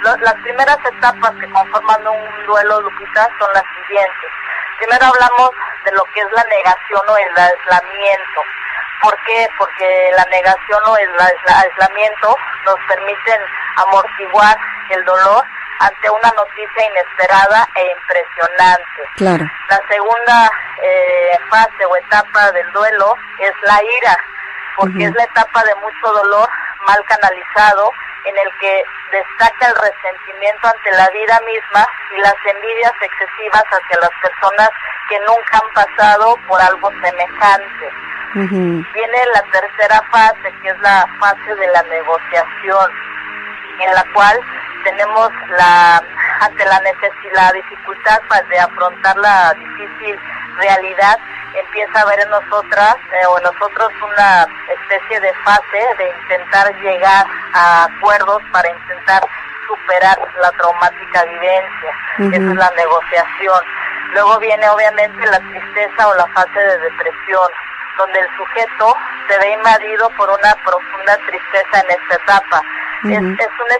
[SPEAKER 3] Las primeras etapas que conforman un duelo, Lupita, son las siguientes. Primero hablamos de lo que es la negación o el aislamiento. ¿Por qué? Porque la negación o el aislamiento nos permiten amortiguar el dolor ante una noticia inesperada e impresionante.
[SPEAKER 2] Claro.
[SPEAKER 3] La segunda fase o etapa del duelo es la ira, porque es la etapa de mucho dolor mal canalizado, en el que destaca el resentimiento ante la vida misma y las envidias excesivas hacia las personas que nunca han pasado por algo semejante. Viene la tercera fase, que es la fase de la negociación, en la cual tenemos ante la dificultad de afrontar la difícil realidad, empieza a haber en nosotras o en nosotros una especie de fase de intentar llegar a acuerdos para intentar superar la traumática vivencia. Esa es la negociación. Luego viene obviamente la tristeza o la fase de depresión, donde el sujeto se ve invadido por una profunda tristeza en esta etapa. Es un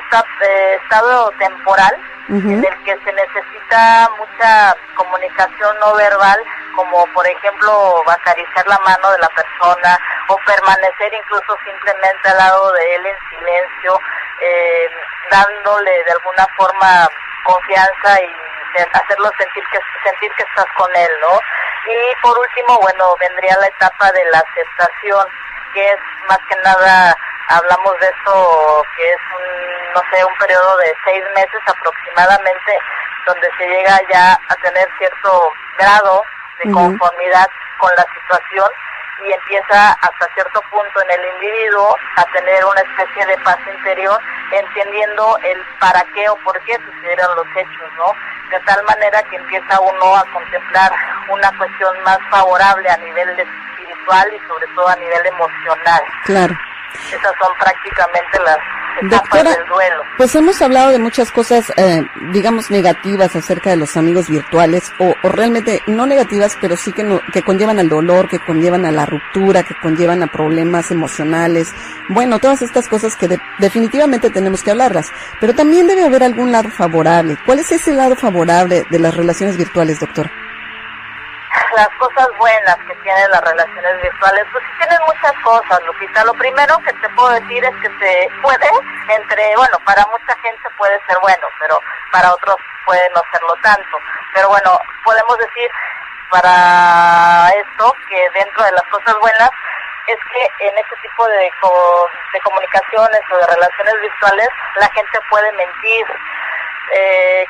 [SPEAKER 3] estado temporal en el que se necesita mucha comunicación no verbal, como por ejemplo acariciar la mano de la persona o permanecer incluso simplemente al lado de él en silencio, dándole de alguna forma confianza y hacerlo sentir que estás con él, ¿no? Y por último, bueno, vendría la etapa de la aceptación, que es más que nada, hablamos de eso, que es un periodo de 6 meses aproximadamente, donde se llega ya a tener cierto grado de conformidad con la situación y empieza hasta cierto punto en el individuo a tener una especie de paz interior, entendiendo el para qué o por qué sucedieron los hechos, ¿no? De tal manera que empieza uno a contemplar una cuestión más favorable a nivel espiritual y sobre todo a nivel emocional.
[SPEAKER 2] Claro.
[SPEAKER 3] Esas son prácticamente las etapas,
[SPEAKER 2] doctora,
[SPEAKER 3] del duelo.
[SPEAKER 2] Pues hemos hablado de muchas cosas, digamos, negativas acerca de los amigos virtuales, o realmente no negativas, pero sí que conllevan al dolor, que conllevan a la ruptura, que conllevan a problemas emocionales. Bueno, todas estas cosas que definitivamente tenemos que hablarlas. Pero también debe haber algún lado favorable. ¿Cuál es ese lado favorable de las relaciones virtuales, doctora?
[SPEAKER 3] Las cosas buenas que tienen las relaciones virtuales, pues sí tienen muchas cosas, Lupita. Lo primero que te puedo decir es que se puede, para mucha gente puede ser bueno, pero para otros puede no serlo tanto. Pero bueno, podemos decir para esto que dentro de las cosas buenas es que en este tipo de comunicaciones o de relaciones virtuales la gente puede mentir,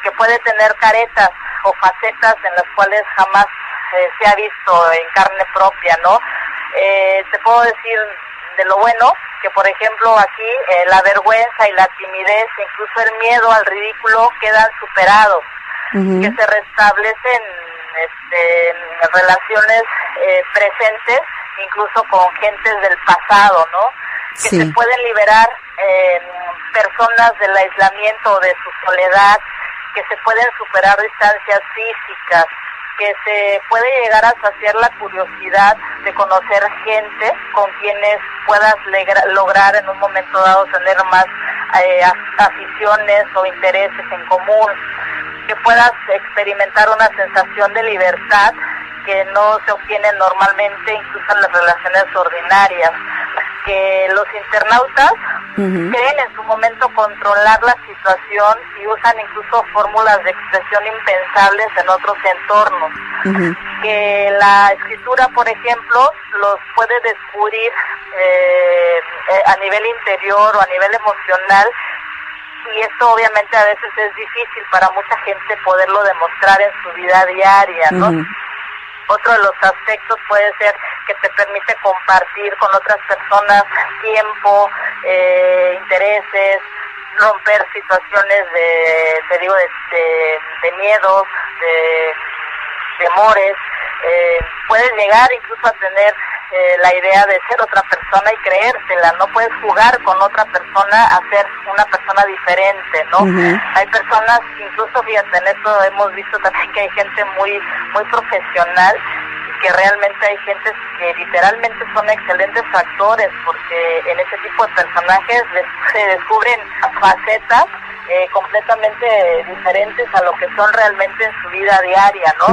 [SPEAKER 3] que puede tener caretas o facetas en las cuales jamás se ha visto en carne propia, ¿no? Te puedo decir de lo bueno, que por ejemplo aquí la vergüenza y la timidez, incluso el miedo al ridículo quedan superados, que se restablecen relaciones presentes, incluso con gentes del pasado, ¿no? Que se pueden liberar personas del aislamiento o de su soledad, que se pueden superar distancias físicas, que se puede llegar a saciar la curiosidad de conocer gente con quienes puedas lograr en un momento dado tener más aficiones o intereses en común, que puedas experimentar una sensación de libertad que no se obtiene normalmente incluso en las relaciones ordinarias, que los internautas creen en su momento controlar la situación y usan incluso fórmulas de expresión impensables en otros entornos, que la escritura, por ejemplo, los puede descubrir a nivel interior o a nivel emocional, y esto obviamente a veces es difícil para mucha gente poderlo demostrar en su vida diaria, ¿no? Otro de los aspectos puede ser que te permite compartir con otras personas tiempo, intereses, romper situaciones de miedos, de temores. Puedes llegar incluso a tener la idea de ser otra persona y creértela, no puedes jugar con otra persona a ser una persona diferente, ¿no? Hay personas, incluso fíjate, en esto hemos visto también que hay gente muy profesional, y que realmente hay gentes que literalmente son excelentes actores, porque en ese tipo de personajes se descubren facetas completamente diferentes a lo que son realmente en su vida diaria, ¿no?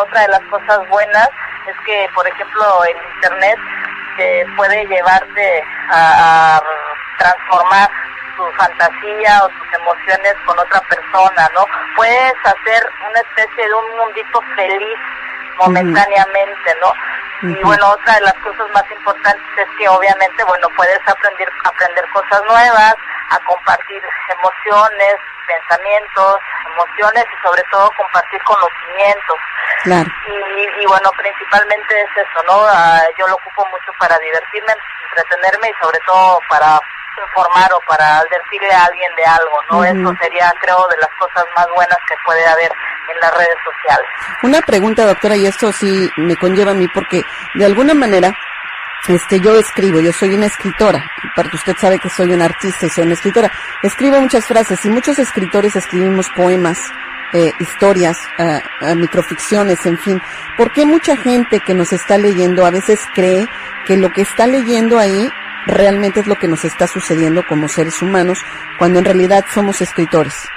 [SPEAKER 3] Otra de las cosas buenas es que, por ejemplo, el internet puede llevarte a transformar tu fantasía o tus emociones con otra persona, ¿no? Puedes hacer una especie de un mundito feliz momentáneamente, ¿no? Y bueno, otra de las cosas más importantes es que obviamente, bueno, puedes aprender cosas nuevas, a compartir emociones, pensamientos, emociones y sobre todo compartir conocimientos.
[SPEAKER 2] Claro.
[SPEAKER 3] Y bueno, principalmente es eso, ¿no? Yo lo ocupo mucho para divertirme, entretenerme y sobre todo para informar o para advertirle a alguien de algo, ¿no? Eso sería, creo, de las cosas más buenas que puede haber en las redes sociales.
[SPEAKER 2] Una pregunta, doctora, y esto sí me conlleva a mí porque de alguna manera yo escribo, yo soy una escritora, porque usted sabe que soy una artista y soy una escritora. Escribo muchas frases y muchos escritores escribimos poemas, historias, microficciones, en fin. ¿Por qué mucha gente que nos está leyendo a veces cree que lo que está leyendo ahí realmente es lo que nos está sucediendo como seres humanos, cuando en realidad somos escritores?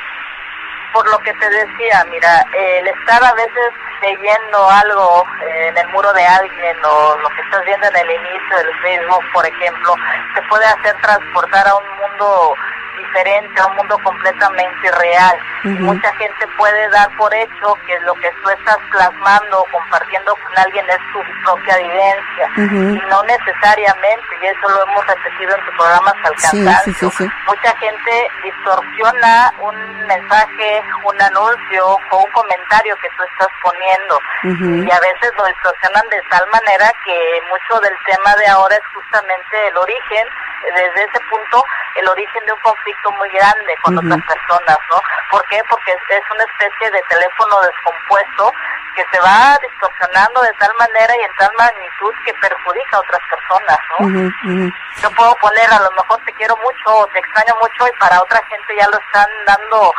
[SPEAKER 3] Por lo que te decía, mira, el estar a veces leyendo algo en el muro de alguien o lo que estás viendo en el inicio del Facebook, por ejemplo, te puede hacer transportar a un mundo diferente, a un mundo completamente irreal. Mucha gente puede dar por hecho que lo que tú estás plasmando o compartiendo con alguien es tu propia vivencia, y no necesariamente, y eso lo hemos repetido en tus programas al cansancio. Sí. Mucha gente distorsiona un mensaje, un anuncio o un comentario que tú estás poniendo, y a veces lo distorsionan de tal manera que mucho del tema de ahora es justamente el origen, desde ese punto, el origen de un conflicto muy grande con otras personas, ¿no? ¿Por qué? Porque es una especie de teléfono descompuesto que se va distorsionando de tal manera y en tal magnitud que perjudica a otras personas, ¿no? Yo puedo poner, a lo mejor te quiero mucho o te extraño mucho, y para otra gente ya lo están dando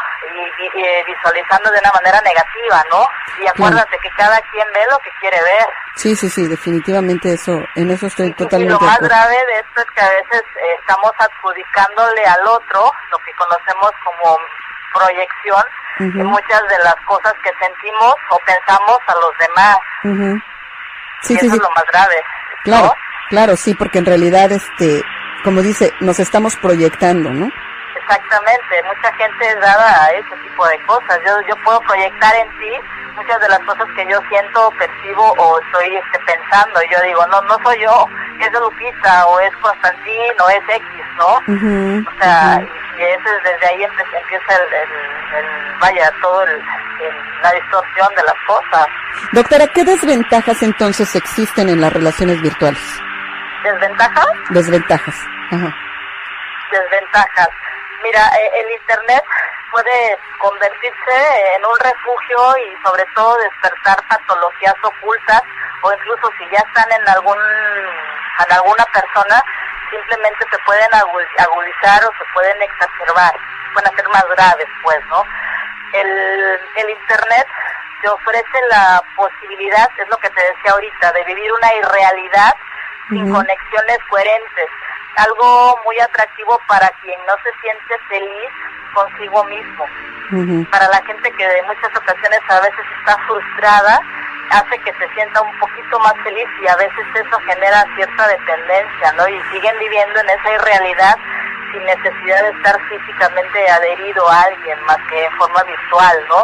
[SPEAKER 3] y visualizando de una manera negativa, ¿no? Y acuérdate que cada quien ve lo que quiere ver.
[SPEAKER 2] Sí, definitivamente en eso estoy totalmente de acuerdo.
[SPEAKER 3] Y lo más grave de esto es que a veces estamos adjudicándole al otro lo que conocemos como proyección de muchas de las cosas que sentimos o pensamos a los demás. Y eso es lo más grave, ¿no?
[SPEAKER 2] Claro, sí, porque en realidad, como dice, nos estamos proyectando, ¿no?
[SPEAKER 3] Exactamente, mucha gente es dada a ese tipo de cosas. Yo puedo proyectar en ti muchas de las cosas que yo siento, percibo o estoy pensando. Y yo digo, no soy yo, es de Lupita o es Constantín o es X, ¿no? O sea, y desde ahí empieza la distorsión de las cosas.
[SPEAKER 2] Doctora, ¿qué desventajas entonces existen en las relaciones virtuales?
[SPEAKER 3] ¿Desventajas?
[SPEAKER 2] Desventajas.
[SPEAKER 3] Desventajas. Mira, el internet puede convertirse en un refugio y sobre todo despertar patologías ocultas, o incluso si ya están en alguna persona, simplemente se pueden agudizar o se pueden exacerbar, pueden ser más graves, pues, ¿no? El Internet te ofrece la posibilidad, es lo que te decía ahorita, de vivir una irrealidad sin conexiones coherentes, algo muy atractivo para quien no se siente feliz consigo mismo. Para la gente que de muchas ocasiones a veces está frustrada, hace que se sienta un poquito más feliz, y a veces eso genera cierta dependencia, ¿no? Y siguen viviendo en esa irrealidad sin necesidad de estar físicamente adherido a alguien, más que en forma virtual, ¿no?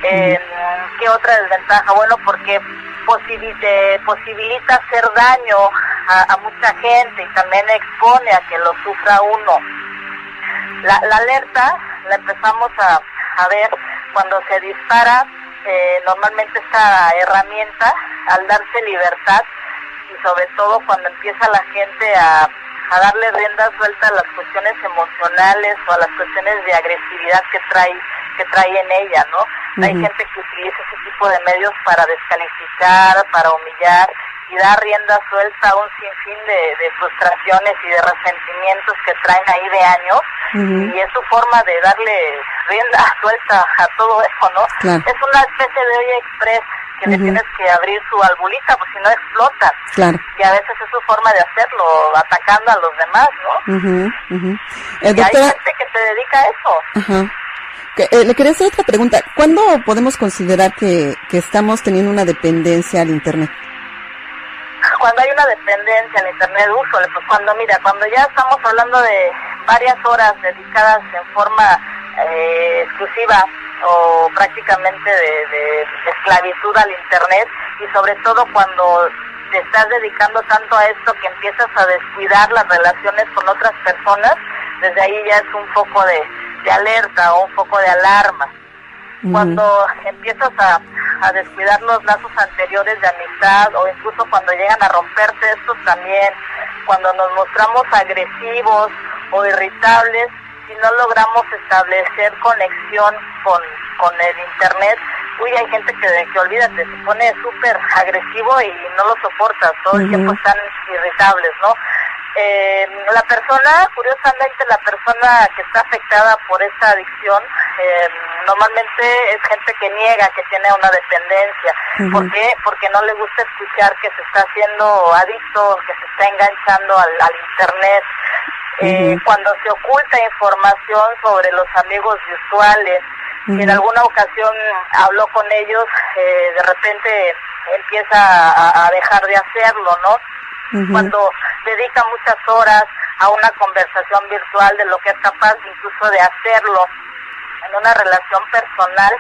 [SPEAKER 3] ¿Qué otra desventaja? Bueno, porque posibilita hacer daño a mucha gente y también expone a que lo sufra uno. La alerta la empezamos a ver cuando se dispara normalmente esta herramienta, al darse libertad, y sobre todo cuando empieza la gente a darle rienda suelta a las cuestiones emocionales o a las cuestiones de agresividad que trae en ella, ¿no? Hay gente que utiliza ese tipo de medios para descalificar, para humillar, y dar rienda suelta a un sinfín de frustraciones y de resentimientos que traen ahí de años, y es su forma de darle rienda suelta a todo eso, ¿no? Claro. Es una especie de olla express que le tienes que abrir su valvulita, pues si no explota. Claro. Y a veces es su forma de hacerlo, atacando a los demás, ¿no? Y
[SPEAKER 2] doctora,
[SPEAKER 3] hay gente que se dedica a eso.
[SPEAKER 2] Le quería hacer otra pregunta. ¿Cuándo podemos considerar que estamos teniendo una dependencia al Internet?
[SPEAKER 3] Cuando hay una dependencia al Internet, pues cuando ya estamos hablando de varias horas dedicadas en forma exclusiva o prácticamente de esclavitud al Internet, y sobre todo cuando te estás dedicando tanto a esto que empiezas a descuidar las relaciones con otras personas, desde ahí ya es un foco de alerta o un foco de alarma. Cuando empiezas a descuidar los lazos anteriores de amistad, o incluso cuando llegan a romperse estos también, cuando nos mostramos agresivos o irritables y no logramos establecer conexión con el Internet, hay gente que olvídate, se pone súper agresivo y no lo soportas, todo el tiempo están irritables, ¿no? Curiosamente la persona que está afectada por esta adicción, normalmente es gente que niega que tiene una dependencia. ¿Por qué? Porque no le gusta escuchar que se está haciendo adicto, que se está enganchando al Internet. Cuando se oculta información sobre los amigos virtuales, y en alguna ocasión habló con ellos, de repente empieza a dejar de hacerlo, ¿no? Cuando dedica muchas horas a una conversación virtual, de lo que es capaz incluso de hacerlo en una relación personal,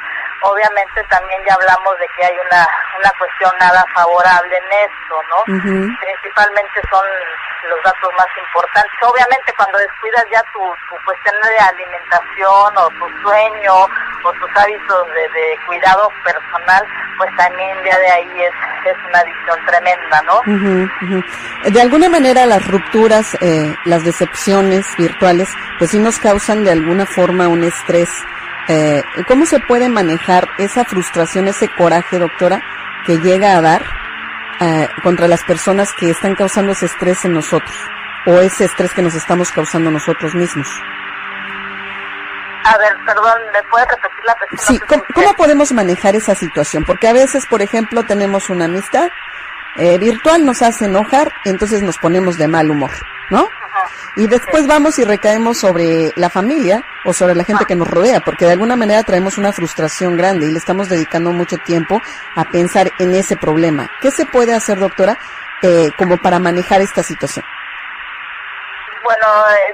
[SPEAKER 3] obviamente también ya hablamos de que hay una cuestión nada favorable en esto, ¿no? Principalmente son los datos más importantes. Obviamente cuando descuidas ya tu cuestión de alimentación o tu sueño o tus hábitos de cuidado personal, pues también ya de ahí es una adicción tremenda, ¿no?
[SPEAKER 2] De alguna manera las rupturas, las decepciones virtuales, pues sí nos causan de alguna forma un estrés. ¿Cómo se puede manejar esa frustración, ese coraje, doctora, que llega a dar contra las personas que están causando ese estrés en nosotros, o ese estrés que nos estamos causando nosotros mismos?
[SPEAKER 3] A ver, perdón, ¿me puedes repetir la pregunta?
[SPEAKER 2] Sí, ¿cómo podemos manejar esa situación? Porque a veces, por ejemplo, tenemos una amistad virtual, nos hace enojar, y entonces nos ponemos de mal humor, ¿no? Y después vamos y recaemos sobre la familia o sobre la gente que nos rodea, porque de alguna manera traemos una frustración grande y le estamos dedicando mucho tiempo a pensar en ese problema. ¿Qué se puede hacer, doctora, como para manejar esta situación?
[SPEAKER 3] Bueno,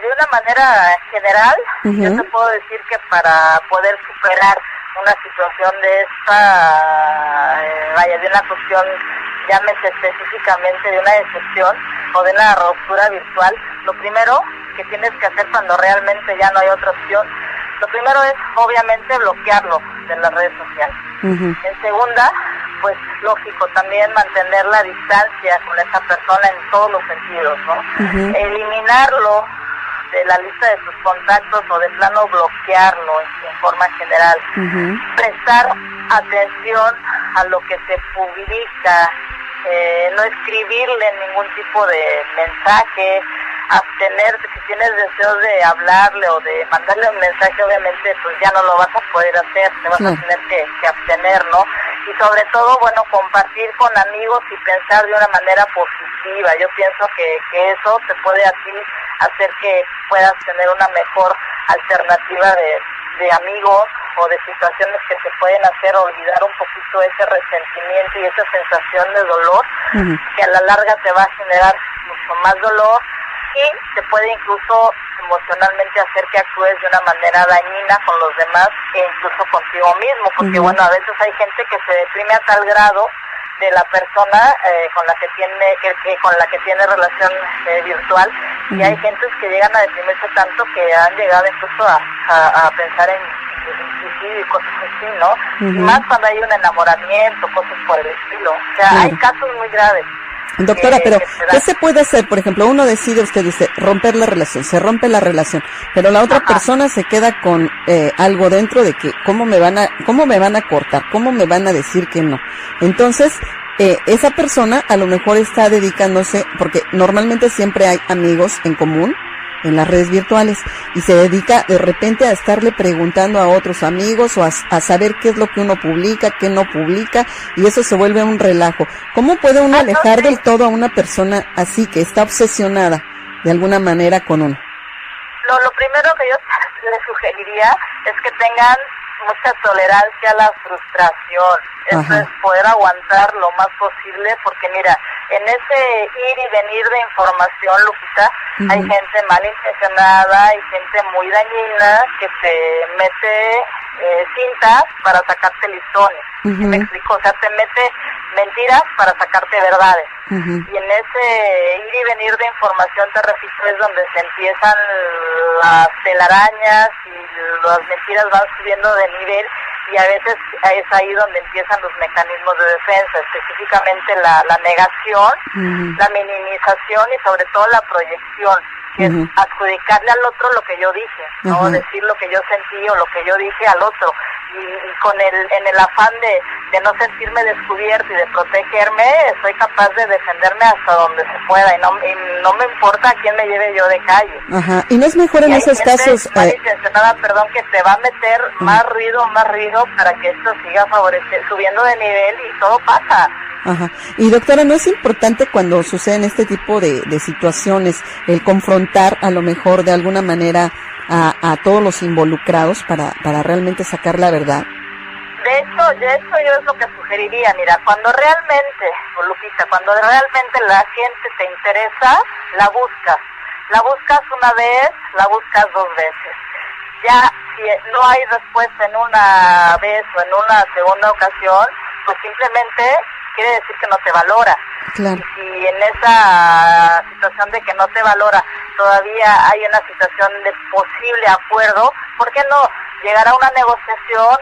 [SPEAKER 3] de una manera general, yo te puedo decir que para poder superar una situación de esta, de una cuestión, llámese específicamente de una decepción o de una ruptura virtual, lo primero que tienes que hacer cuando realmente ya no hay otra opción, lo primero es obviamente bloquearlo de las redes sociales. En segunda, pues lógico, también mantener la distancia con esa persona en todos los sentidos, ¿no? Eliminarlo de la lista de tus contactos o de plano bloquearlo en forma general. Prestar atención a lo que se publica, no escribirle ningún tipo de mensaje, abstenerse. Si tienes deseos de hablarle o de mandarle un mensaje, obviamente pues ya no lo vas a poder hacer, te vas a tener que abstener, ¿no? Y sobre todo, bueno, compartir con amigos y pensar de una manera positiva. Yo pienso que eso te puede a ti hacer que puedas tener una mejor alternativa de amigos o de situaciones que te pueden hacer olvidar un poquito ese resentimiento y esa sensación de dolor que a la larga te va a generar mucho más dolor y te puede incluso emocionalmente hacer que actúes de una manera dañina con los demás e incluso contigo mismo, porque bueno, a veces hay gente que se deprime a tal grado de la persona con la que tiene relación virtual, y hay gentes que llegan a deprimirse tanto que han llegado incluso a pensar en suicidio y cosas así, ¿no? Y más cuando hay un enamoramiento, cosas por el estilo. O sea, hay casos muy graves.
[SPEAKER 2] Doctora, pero ¿qué se puede hacer? Por ejemplo, uno decide, usted dice, romper la relación, se rompe la relación, pero la otra persona se queda con algo dentro de que cómo me van a cortar, cómo me van a decir que no. Entonces, esa persona a lo mejor está dedicándose, porque normalmente siempre hay amigos en común en las redes virtuales, y se dedica de repente a estarle preguntando a otros amigos o a saber qué es lo que uno publica, qué no publica, y eso se vuelve un relajo. ¿Cómo puede uno alejar del todo a una persona así, que está obsesionada de alguna manera con uno?
[SPEAKER 3] Lo primero que yo les sugeriría es que tengan mucha tolerancia a la frustración. Eso es poder aguantar lo más posible, porque mira, en ese ir y venir de información, Lupita, hay gente malintencionada, hay gente muy dañina que te mete cintas para sacarte listones. ¿Sí me explico? O sea, te mete mentiras para sacarte verdades. Y en ese ir y venir de información, te repito, es donde se empiezan las telarañas y las mentiras van subiendo de nivel, y a veces es ahí donde empiezan los mecanismos de defensa, específicamente la negación, la minimización y sobre todo la proyección, que es adjudicarle al otro lo que yo dije, no decir lo que yo sentí o lo que yo dije al otro, y en el afán de no sentirme descubierto y de protegerme, soy capaz de defenderme hasta donde se pueda, y no me importa a quién me lleve yo de calle.
[SPEAKER 2] Y no es mejor en esos casos
[SPEAKER 3] malintencionada, que te va a meter más ruido para que esto siga subiendo de nivel, y todo pasa.
[SPEAKER 2] Y doctora, ¿no es importante cuando suceden este tipo de situaciones el confrontar a lo mejor de alguna manera a todos los involucrados para realmente sacar la verdad?
[SPEAKER 3] De hecho yo es lo que sugeriría. Mira, cuando realmente, Lupita, cuando realmente la gente te interesa, la buscas una vez, la buscas dos veces. Ya si no hay respuesta en una vez o en una segunda ocasión, pues simplemente quiere decir que no te valora.
[SPEAKER 2] Claro.
[SPEAKER 3] Y si en esa situación de que no te valora todavía hay una situación de posible acuerdo, ¿por qué no llegar a una negociación,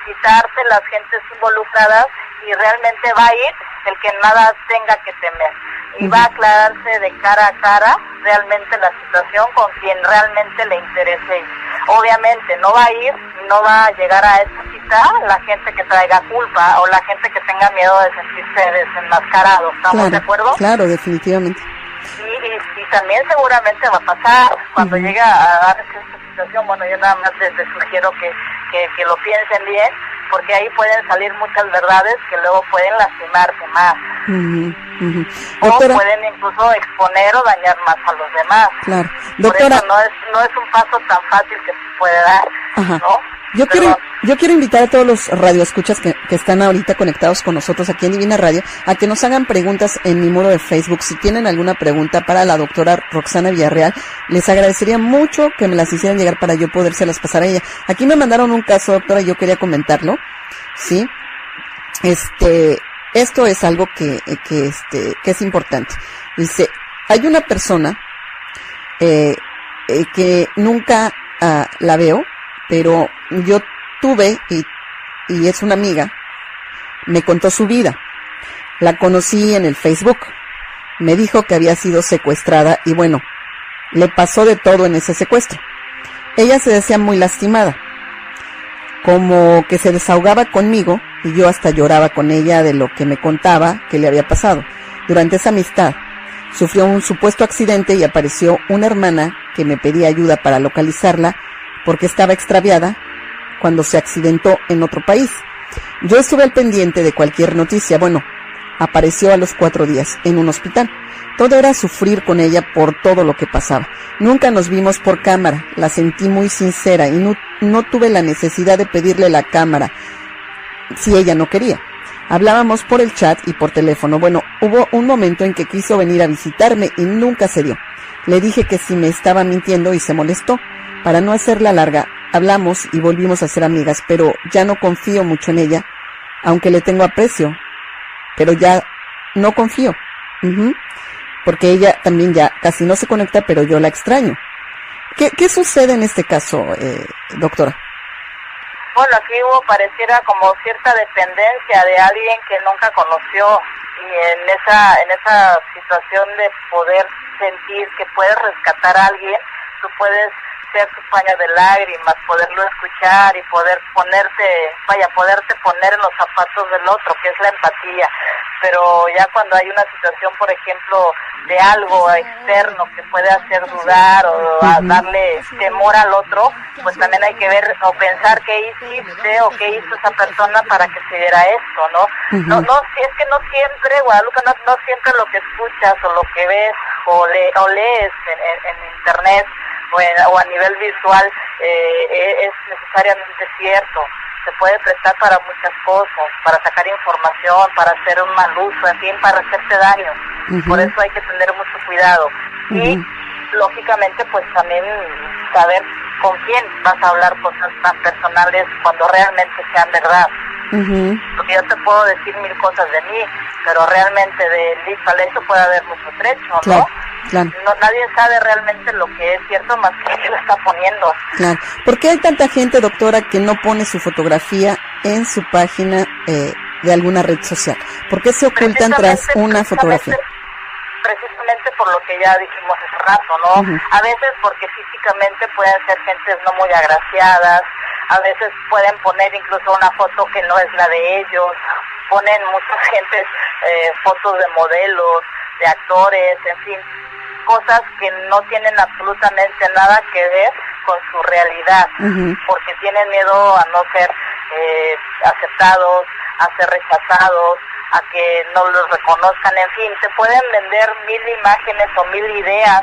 [SPEAKER 3] quitarse las gentes involucradas, y realmente va a ir el que nada tenga que temer? Y va a aclararse de cara a cara realmente la situación con quien realmente le interese. Obviamente no va a llegar a esa cita la gente que traiga culpa o la gente que tenga miedo de sentirse desenmascarado. ¿Estamos de acuerdo?
[SPEAKER 2] Claro, definitivamente.
[SPEAKER 3] Y también seguramente va a pasar cuando llega a darse esta situación. Bueno, yo nada más les sugiero que lo piensen bien, porque ahí pueden salir muchas verdades que luego pueden lastimarse más. O pueden incluso exponer o dañar más a los demás.
[SPEAKER 2] Claro. Doctora,
[SPEAKER 3] por eso no es un paso tan fácil que se puede dar, ¿no?
[SPEAKER 2] Yo quiero invitar a todos los radioescuchas que están ahorita conectados con nosotros aquí en Divina Radio a que nos hagan preguntas en mi muro de Facebook. Si tienen alguna pregunta para la doctora Roxana Villarreal, les agradecería mucho que me las hicieran llegar para yo podérselas pasar a ella. Aquí me mandaron un caso, doctora, y yo quería comentarlo. Sí. Esto es algo que es importante. Dice, hay una persona que nunca la veo, pero yo tuve, y es una amiga, me contó su vida. La conocí en el Facebook. Me dijo que había sido secuestrada y bueno, Le pasó de todo en ese secuestro. Ella se decía muy lastimada, como que se desahogaba conmigo y yo hasta lloraba con ella de lo que me contaba que le había pasado. Durante esa amistad sufrió un supuesto accidente y apareció una hermana que me pedía ayuda para localizarla porque estaba extraviada cuando se accidentó en otro país. Yo estuve al pendiente de cualquier noticia. Bueno, apareció a los 4 días en un hospital. Todo era sufrir con ella por todo lo que pasaba. Nunca nos vimos por cámara, la sentí muy sincera y no tuve la necesidad de pedirle la cámara si ella no quería. Hablábamos por el chat y por teléfono. Bueno, hubo un momento en que quiso venir a visitarme y nunca se dio. Le dije que si me estaba mintiendo y se molestó. Para no hacerla larga, hablamos y volvimos a ser amigas, pero ya no confío mucho en ella, aunque le tengo aprecio, pero ya no confío. Porque ella también ya casi no se conecta, pero yo la extraño. ¿Qué sucede en este caso, doctora?
[SPEAKER 3] Bueno, aquí pareciera como cierta dependencia de alguien que nunca conoció, y en esa situación de poder sentir que puedes rescatar a alguien, tú puedes ser su paño de lágrimas, poderlo escuchar y poderte poner en los zapatos del otro, que es la empatía. Pero ya cuando hay una situación, por ejemplo, de algo externo que puede hacer dudar o darle temor al otro, pues también hay que ver o pensar qué hiciste o qué hizo esa persona para que se diera esto, ¿no? Si es que no siempre, Guadalupe, no siempre lo que escuchas o lo que ves o lees en internet o a nivel visual es necesariamente cierto. Se puede prestar para muchas cosas, para sacar información, para hacer un mal uso, en fin, para hacerte daño. Por eso hay que tener mucho cuidado. Y, lógicamente, pues también saber con quién vas a hablar cosas tan personales cuando realmente sean verdad. Porque yo te puedo decir 1000 cosas de mí, pero realmente de listo al hecho puede haber mucho trecho, ¿no?
[SPEAKER 2] Claro.
[SPEAKER 3] No, nadie sabe realmente lo que es cierto más que se lo está poniendo.
[SPEAKER 2] Claro. ¿Por qué hay tanta gente, doctora, que no pone su fotografía en su página de alguna red social? ¿Por qué se ocultan tras una fotografía?
[SPEAKER 3] Precisamente por lo que ya dijimos hace rato, ¿no? A veces porque físicamente pueden ser gentes no muy agraciadas, a veces pueden poner incluso una foto que no es la de ellos, ponen muchas gentes fotos de modelos, de actores, en fin, cosas que no tienen absolutamente nada que ver con su realidad, porque tienen miedo a no ser aceptados, a ser rechazados, a que no los reconozcan, en fin, te pueden vender 1000 imágenes o 1000 ideas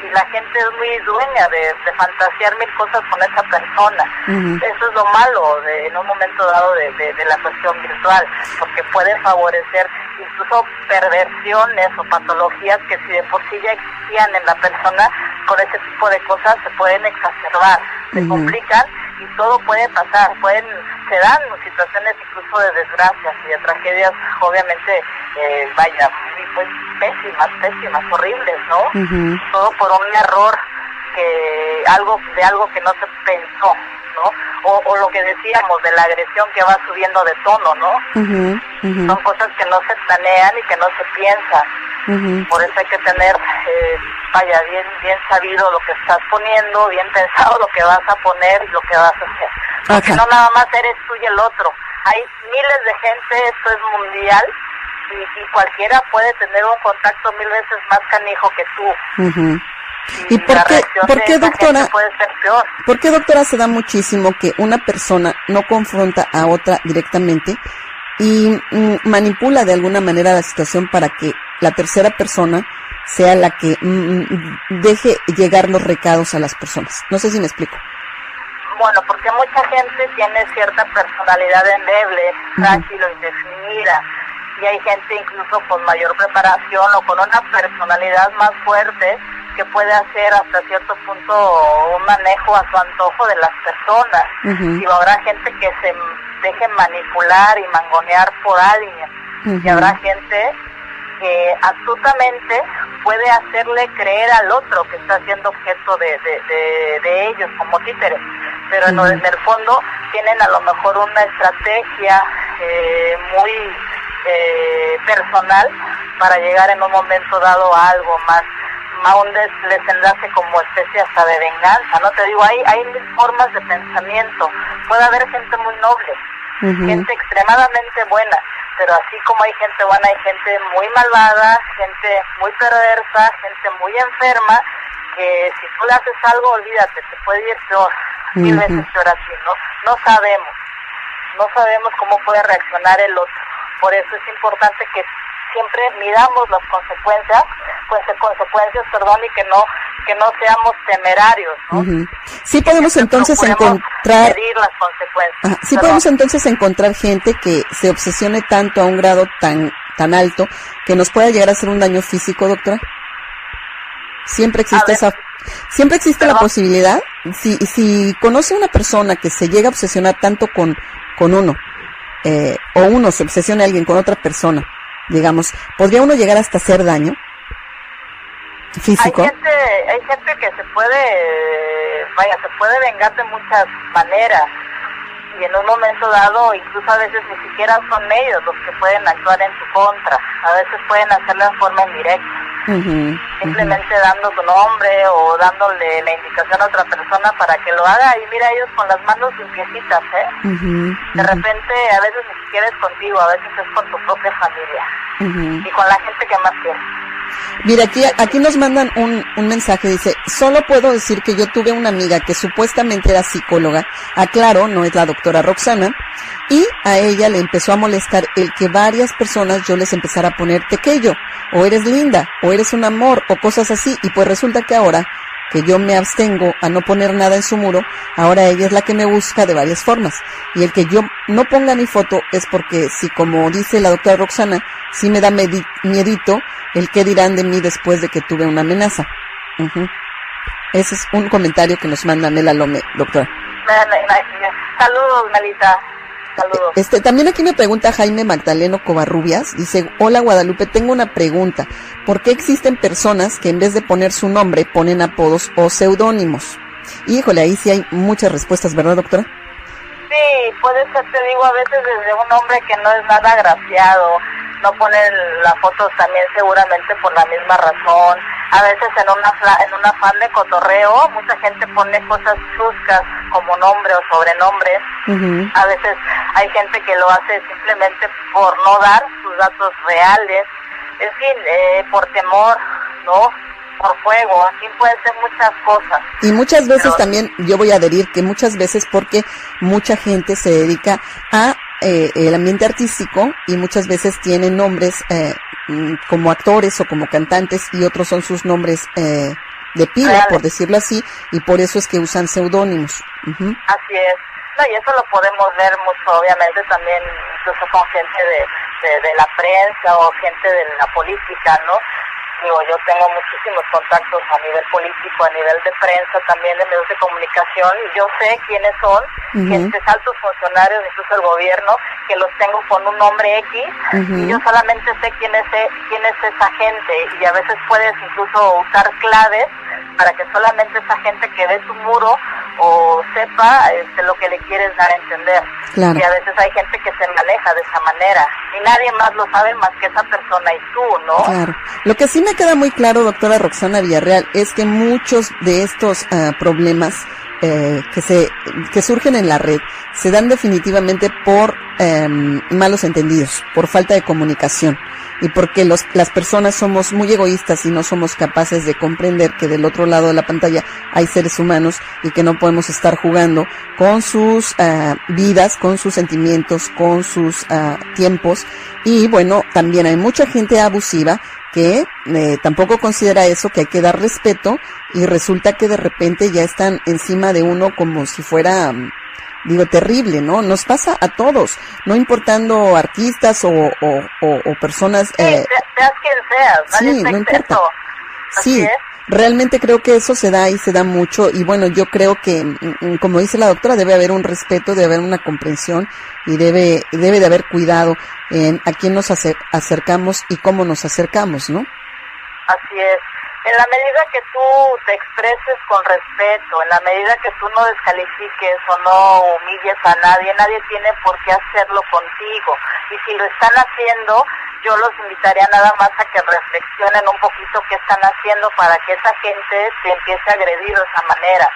[SPEAKER 3] y la gente es muy dueña de fantasear 1000 cosas con esa persona. Eso es lo malo en un momento dado de la cuestión virtual, porque puede favorecer incluso perversiones o patologías que si de por sí ya existían en la persona, con ese tipo de cosas se pueden exacerbar, se complican y todo puede pasar, se dan situaciones incluso de desgracias y de tragedias, obviamente, pues pésimas, horribles, ¿no? Todo por un error algo que no se pensó, ¿no? O lo que decíamos de la agresión que va subiendo de tono, ¿no? Son cosas que no se planean y que no se piensan. Por eso hay que tener, bien sabido lo que estás poniendo, bien pensado lo que vas a poner y lo que vas a hacer. Porque no nada más eres tú y el otro. Hay miles de gente, esto es mundial, y cualquiera puede tener un contacto 1000 veces más canijo que tú.
[SPEAKER 2] ¿Y por qué, doctora?
[SPEAKER 3] Puede ser peor.
[SPEAKER 2] ¿Por qué, doctora, se da muchísimo que una persona no confronta a otra directamente y manipula de alguna manera la situación para que la tercera persona sea la que deje llegar los recados a las personas? No sé si me explico.
[SPEAKER 3] Bueno, porque mucha gente tiene cierta personalidad endeble, frágil o indefinida, y hay gente incluso con mayor preparación o con una personalidad más fuerte que puede hacer hasta cierto punto un manejo a su antojo de las personas. Y habrá gente que se deje manipular y mangonear por alguien, y habrá gente que astutamente puede hacerle creer al otro que está siendo objeto de ellos como títeres, pero en el fondo tienen a lo mejor una estrategia muy personal para llegar en un momento dado a algo más a un desenlace como especie hasta de venganza, ¿no? Te digo, hay mil formas de pensamiento. Puede haber gente muy noble, gente extremadamente buena, pero así como hay gente buena, hay gente muy malvada, gente muy perversa, gente muy enferma, que si tú le haces algo, olvídate, te puede ir peor, mil veces peor así, ¿no? No sabemos cómo puede reaccionar el otro. Por eso es importante que siempre midamos las consecuencias, y que no seamos temerarios, ¿no?
[SPEAKER 2] Sí podemos entonces encontrar
[SPEAKER 3] medir las consecuencias.
[SPEAKER 2] Sí podemos entonces encontrar gente que se obsesione tanto a un grado tan alto que nos pueda llegar a hacer un daño físico, doctora. Siempre existe la posibilidad. Si conoce a una persona que se llega a obsesionar tanto con uno, o uno se obsesiona a alguien con otra persona, digamos, ¿podría uno llegar hasta hacer daño físico?
[SPEAKER 3] Hay gente que se puede vengar de muchas maneras, y en un momento dado, incluso a veces ni siquiera son ellos los que pueden actuar en tu contra, a veces pueden hacerlo en forma indirecta. Simplemente dando tu nombre o dándole la indicación a otra persona para que lo haga, y mira, ellos con las manos limpiecitas, de repente a veces ni siquiera es contigo, a veces es con tu propia familia y con la gente que más quieres.
[SPEAKER 2] Mira, aquí nos mandan un mensaje, dice: solo puedo decir que yo tuve una amiga que supuestamente era psicóloga, aclaro, no es la doctora Roxana, y a ella le empezó a molestar el que varias personas yo les empezara a poner tequello, o eres linda, o eres un amor, o cosas así, y pues resulta que ahora que yo me abstengo a no poner nada en su muro, ahora ella es la que me busca de varias formas, y el que yo no ponga mi foto es porque, si como dice la doctora Roxana, sí me da miedito el que dirán de mí después de que tuve una amenaza. Ese es un comentario que nos manda Mela Lome, doctora.
[SPEAKER 3] Saludos, Melita. Saludos.
[SPEAKER 2] También aquí me pregunta Jaime Magdaleno Covarrubias, dice: hola Guadalupe, tengo una pregunta. ¿Por qué existen personas que en vez de poner su nombre ponen apodos o seudónimos? Híjole, ahí sí hay muchas respuestas, ¿verdad, doctora?
[SPEAKER 3] Sí, puede ser, te digo, a veces desde un hombre que no es nada agraciado, no ponen la foto también seguramente por la misma razón. A veces en un afán de cotorreo, mucha gente pone cosas chuscas como nombre o sobrenombre. A veces hay gente que lo hace simplemente por no dar sus datos reales. En fin, por temor, ¿no? Por fuego, así pueden ser muchas cosas.
[SPEAKER 2] Y muchas veces también, yo voy a adherir que muchas veces porque mucha gente se dedica a el ambiente artístico, y muchas veces tienen nombres como actores o como cantantes, y otros son sus nombres de pila, reales, por decirlo así, y por eso es que usan seudónimos.
[SPEAKER 3] Así es. No, y eso lo podemos ver mucho, obviamente, también incluso con gente de la prensa o gente de la política, ¿no? Digo, yo tengo muchísimos contactos a nivel político, a nivel de prensa, también de medios de comunicación, y yo sé quiénes son, gentes, altos funcionarios, incluso el gobierno, que los tengo con un nombre X, y yo solamente sé quién es esa gente, y a veces puedes incluso usar claves para que solamente esa gente que ve tu muro o sepa lo que le quieres dar a entender.
[SPEAKER 2] Claro.
[SPEAKER 3] Y a veces hay gente que se maneja de esa manera, y nadie más lo sabe más que esa persona y tú, ¿no?
[SPEAKER 2] Claro. Lo que sí me queda muy claro, doctora Roxana Villarreal, es que muchos de estos problemas que surgen en la red se dan definitivamente por malos entendidos, por falta de comunicación, y porque las personas somos muy egoístas y no somos capaces de comprender que del otro lado de la pantalla hay seres humanos y que no podemos estar jugando con sus vidas, con sus sentimientos, con sus tiempos. Y bueno, también hay mucha gente abusiva que tampoco considera eso, que hay que dar respeto, y resulta que de repente ya están encima de uno como si fuera, terrible, ¿no? Nos pasa a todos, no importando artistas o personas.
[SPEAKER 3] Sí, seas quien seas, nadie
[SPEAKER 2] sí, no importa.
[SPEAKER 3] Exceso.
[SPEAKER 2] Sí, realmente creo que eso se da y se da mucho, y bueno, yo creo que, como dice la doctora, debe haber un respeto, debe haber una comprensión, y debe de haber cuidado en a quién nos acercamos y cómo nos acercamos, ¿no?
[SPEAKER 3] Así es. En la medida que tú te expreses con respeto, en la medida que tú no descalifiques o no humilles a nadie, nadie tiene por qué hacerlo contigo. Y si lo están haciendo, yo los invitaría nada más a que reflexionen un poquito qué están haciendo para que esa gente se empiece a agredir de esa manera.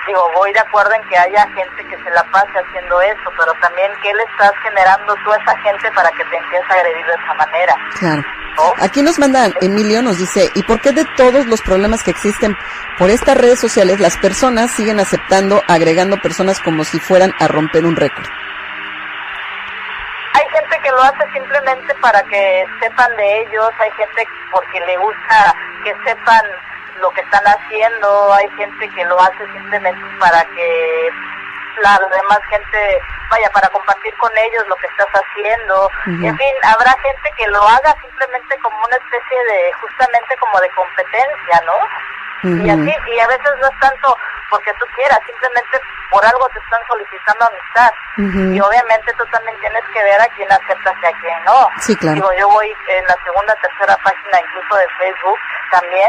[SPEAKER 3] Digo, voy de acuerdo en que haya gente que se la pase haciendo eso, pero también ¿qué le estás generando tú a esa gente para que te empiece a agredir de esa manera?
[SPEAKER 2] Claro.
[SPEAKER 3] ¿No?
[SPEAKER 2] Aquí nos manda Emilio, nos dice, ¿y por qué de todos los problemas que existen por estas redes sociales las personas siguen aceptando, agregando personas como si fueran a romper un récord?
[SPEAKER 3] Hay gente que lo hace simplemente para que sepan de ellos, hay gente porque le gusta que sepan lo que están haciendo, hay gente que lo hace simplemente para que la demás gente vaya, para compartir con ellos lo que estás haciendo. En fin, habrá gente que lo haga simplemente como una especie de, justamente como de competencia, ¿no? Y así, y a veces no es tanto porque tú quieras, simplemente por algo te están solicitando amistad. Y obviamente tú también tienes que ver a quién aceptas y a quién no.
[SPEAKER 2] Sí, claro.
[SPEAKER 3] Digo, yo voy en la segunda, tercera página incluso de Facebook también,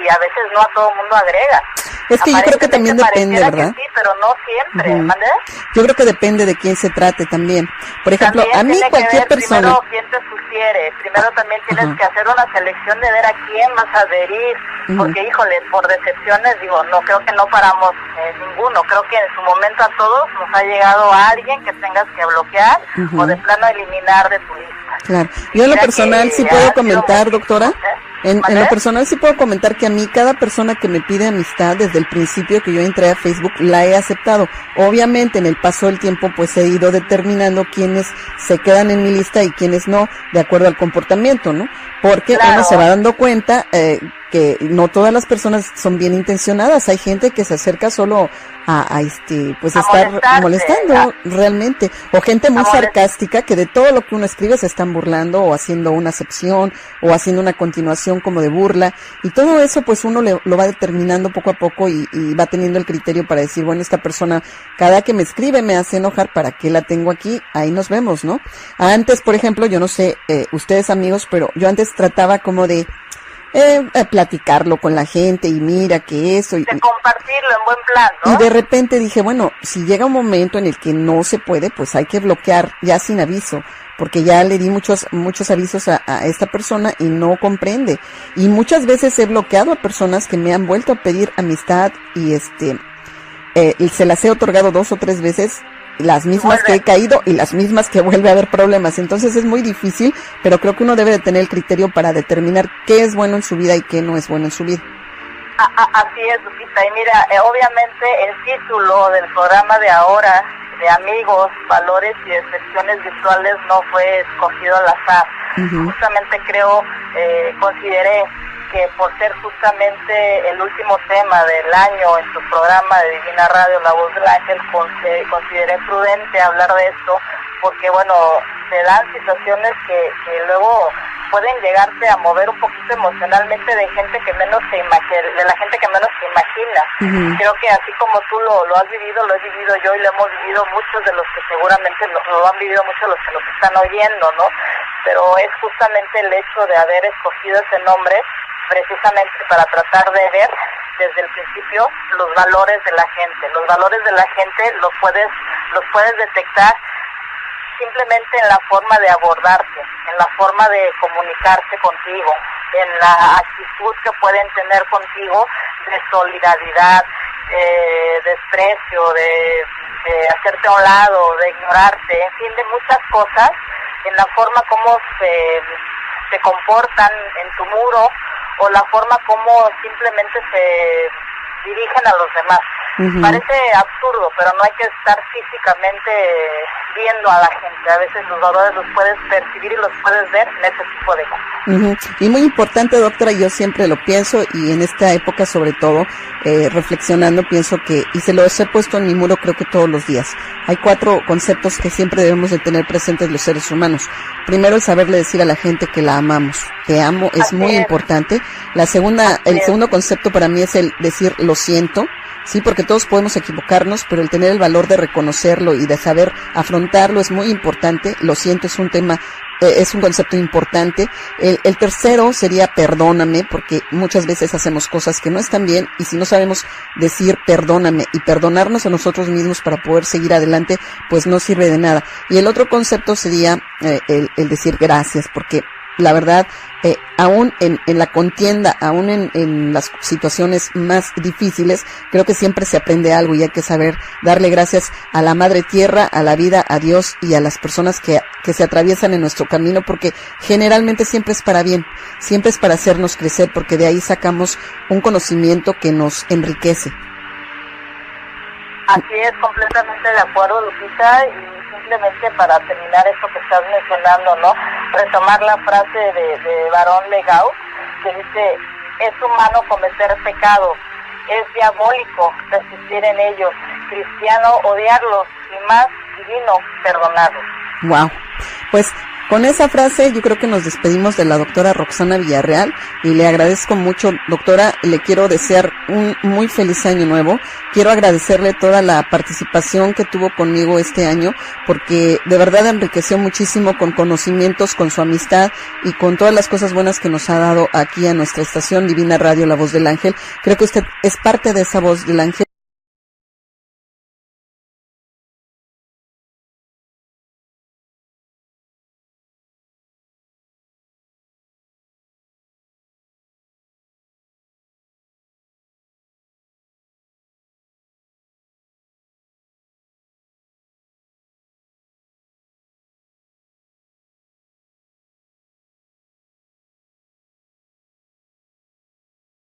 [SPEAKER 3] y a veces no a todo el mundo agrega.
[SPEAKER 2] Es que yo creo que también depende, ¿verdad?
[SPEAKER 3] Sí, pero no siempre, ¿vale?
[SPEAKER 2] Yo creo que depende de quién se trate también. Por ejemplo,
[SPEAKER 3] también
[SPEAKER 2] a mí cualquier persona...
[SPEAKER 3] Primero, quién te sugiere. Primero también tienes que hacer una selección de ver a quién vas a adherir. Porque, híjole, por decepciones, digo, no creo que no paramos ninguno. Creo que en su momento a todos nos ha llegado a alguien que tengas que bloquear o de plano eliminar de tu lista.
[SPEAKER 2] Claro. Yo en lo personal sí puedo comentar, doctora... En lo personal sí puedo comentar que a mí cada persona que me pide amistad desde el principio que yo entré a Facebook la he aceptado. Obviamente en el paso del tiempo pues he ido determinando quiénes se quedan en mi lista y quiénes no, de acuerdo al comportamiento, ¿no? Porque uno se va dando cuenta que no todas las personas son bien intencionadas. Hay gente que se acerca solo a estar molestando realmente, o gente muy sarcástica que de todo lo que uno escribe se están burlando o haciendo una acepción o haciendo una continuación como de burla, y todo eso pues uno lo va determinando poco a poco y va teniendo el criterio para decir, bueno, esta persona cada que me escribe me hace enojar, ¿para qué la tengo aquí? Ahí nos vemos, ¿no? Antes, por ejemplo, yo no sé, ustedes amigos, pero yo antes trataba como de platicarlo con la gente y mira que eso y
[SPEAKER 3] compartirlo en buen plan, ¿no?
[SPEAKER 2] Y de repente dije, bueno, si llega un momento en el que no se puede, pues hay que bloquear ya sin aviso, porque ya le di muchos avisos a esta persona y no comprende. Y muchas veces he bloqueado a personas que me han vuelto a pedir amistad y se las he otorgado 2 o 3 veces, las mismas que he caído y las mismas que vuelve a haber problemas. Entonces es muy difícil, pero creo que uno debe de tener el criterio para determinar qué es bueno en su vida y qué no es bueno en su vida.
[SPEAKER 3] Así es, Lupita. Y mira, obviamente el título del programa de ahora, de amigos, valores y excepciones virtuales, no fue escogido al azar. Justamente consideré que por ser justamente el último tema del año en tu programa de Divina Radio, La Voz del Ángel, consideré prudente hablar de esto, porque bueno, se dan situaciones que luego pueden llegarte a mover un poquito emocionalmente de gente que menos se imagina, de la gente que menos se imagina. Creo que así como tú lo has vivido, lo he vivido yo y lo hemos vivido muchos de los que seguramente lo han vivido, muchos de los que nos están oyendo, ¿no? Pero es justamente el hecho de haber escogido ese nombre precisamente para tratar de ver desde el principio los valores de la gente. Los valores de la gente los puedes detectar simplemente en la forma de abordarte, en la forma de comunicarse contigo, en la actitud que pueden tener contigo de solidaridad, desprecio, de hacerte a un lado, de ignorarte, en fin, de muchas cosas, en la forma como se comportan en tu muro, o la forma como simplemente se dirigen a los demás. Parece absurdo, pero no hay que estar físicamente viendo a la gente. A veces los valores los puedes percibir y los puedes ver en ese tipo de cosas.
[SPEAKER 2] Y muy importante, doctora, yo siempre lo pienso, y en esta época sobre todo, reflexionando, pienso que, y se los he puesto en mi muro creo que todos los días, hay 4 conceptos que siempre debemos de tener presentes los seres humanos. Primero, el saberle decir a la gente que la amamos. Te amo es muy importante. El segundo concepto para mí es el decir lo siento. Sí, porque todos podemos equivocarnos, pero el tener el valor de reconocerlo y de saber afrontarlo es muy importante. Lo siento, es un tema es un concepto importante. El tercero sería perdóname, porque muchas veces hacemos cosas que no están bien, y si no sabemos decir perdóname y perdonarnos a nosotros mismos para poder seguir adelante, pues no sirve de nada. Y el otro concepto sería el decir gracias, porque la verdad, aún en la contienda, aún en las situaciones más difíciles, creo que siempre se aprende algo, y hay que saber darle gracias a la Madre Tierra, a la vida, a Dios y a las personas que se atraviesan en nuestro camino, porque generalmente siempre es para bien, siempre es para hacernos crecer, porque de ahí sacamos un conocimiento que nos enriquece.
[SPEAKER 3] Así es, completamente de acuerdo, Lupita, y simplemente para terminar esto que estás mencionando, ¿no? Retomar la frase de Barón Legao, que dice, es humano cometer pecado, es diabólico persistir en ellos, cristiano odiarlos, y más divino perdonarlos.
[SPEAKER 2] Wow, pues con esa frase yo creo que nos despedimos de la doctora Roxana Villarreal, y le agradezco mucho, doctora. Le quiero desear un muy feliz año nuevo. Quiero agradecerle toda la participación que tuvo conmigo este año, porque de verdad enriqueció muchísimo con conocimientos, con su amistad y con todas las cosas buenas que nos ha dado aquí a nuestra estación Divina Radio, La Voz del Ángel. Creo que usted es parte de esa Voz del Ángel.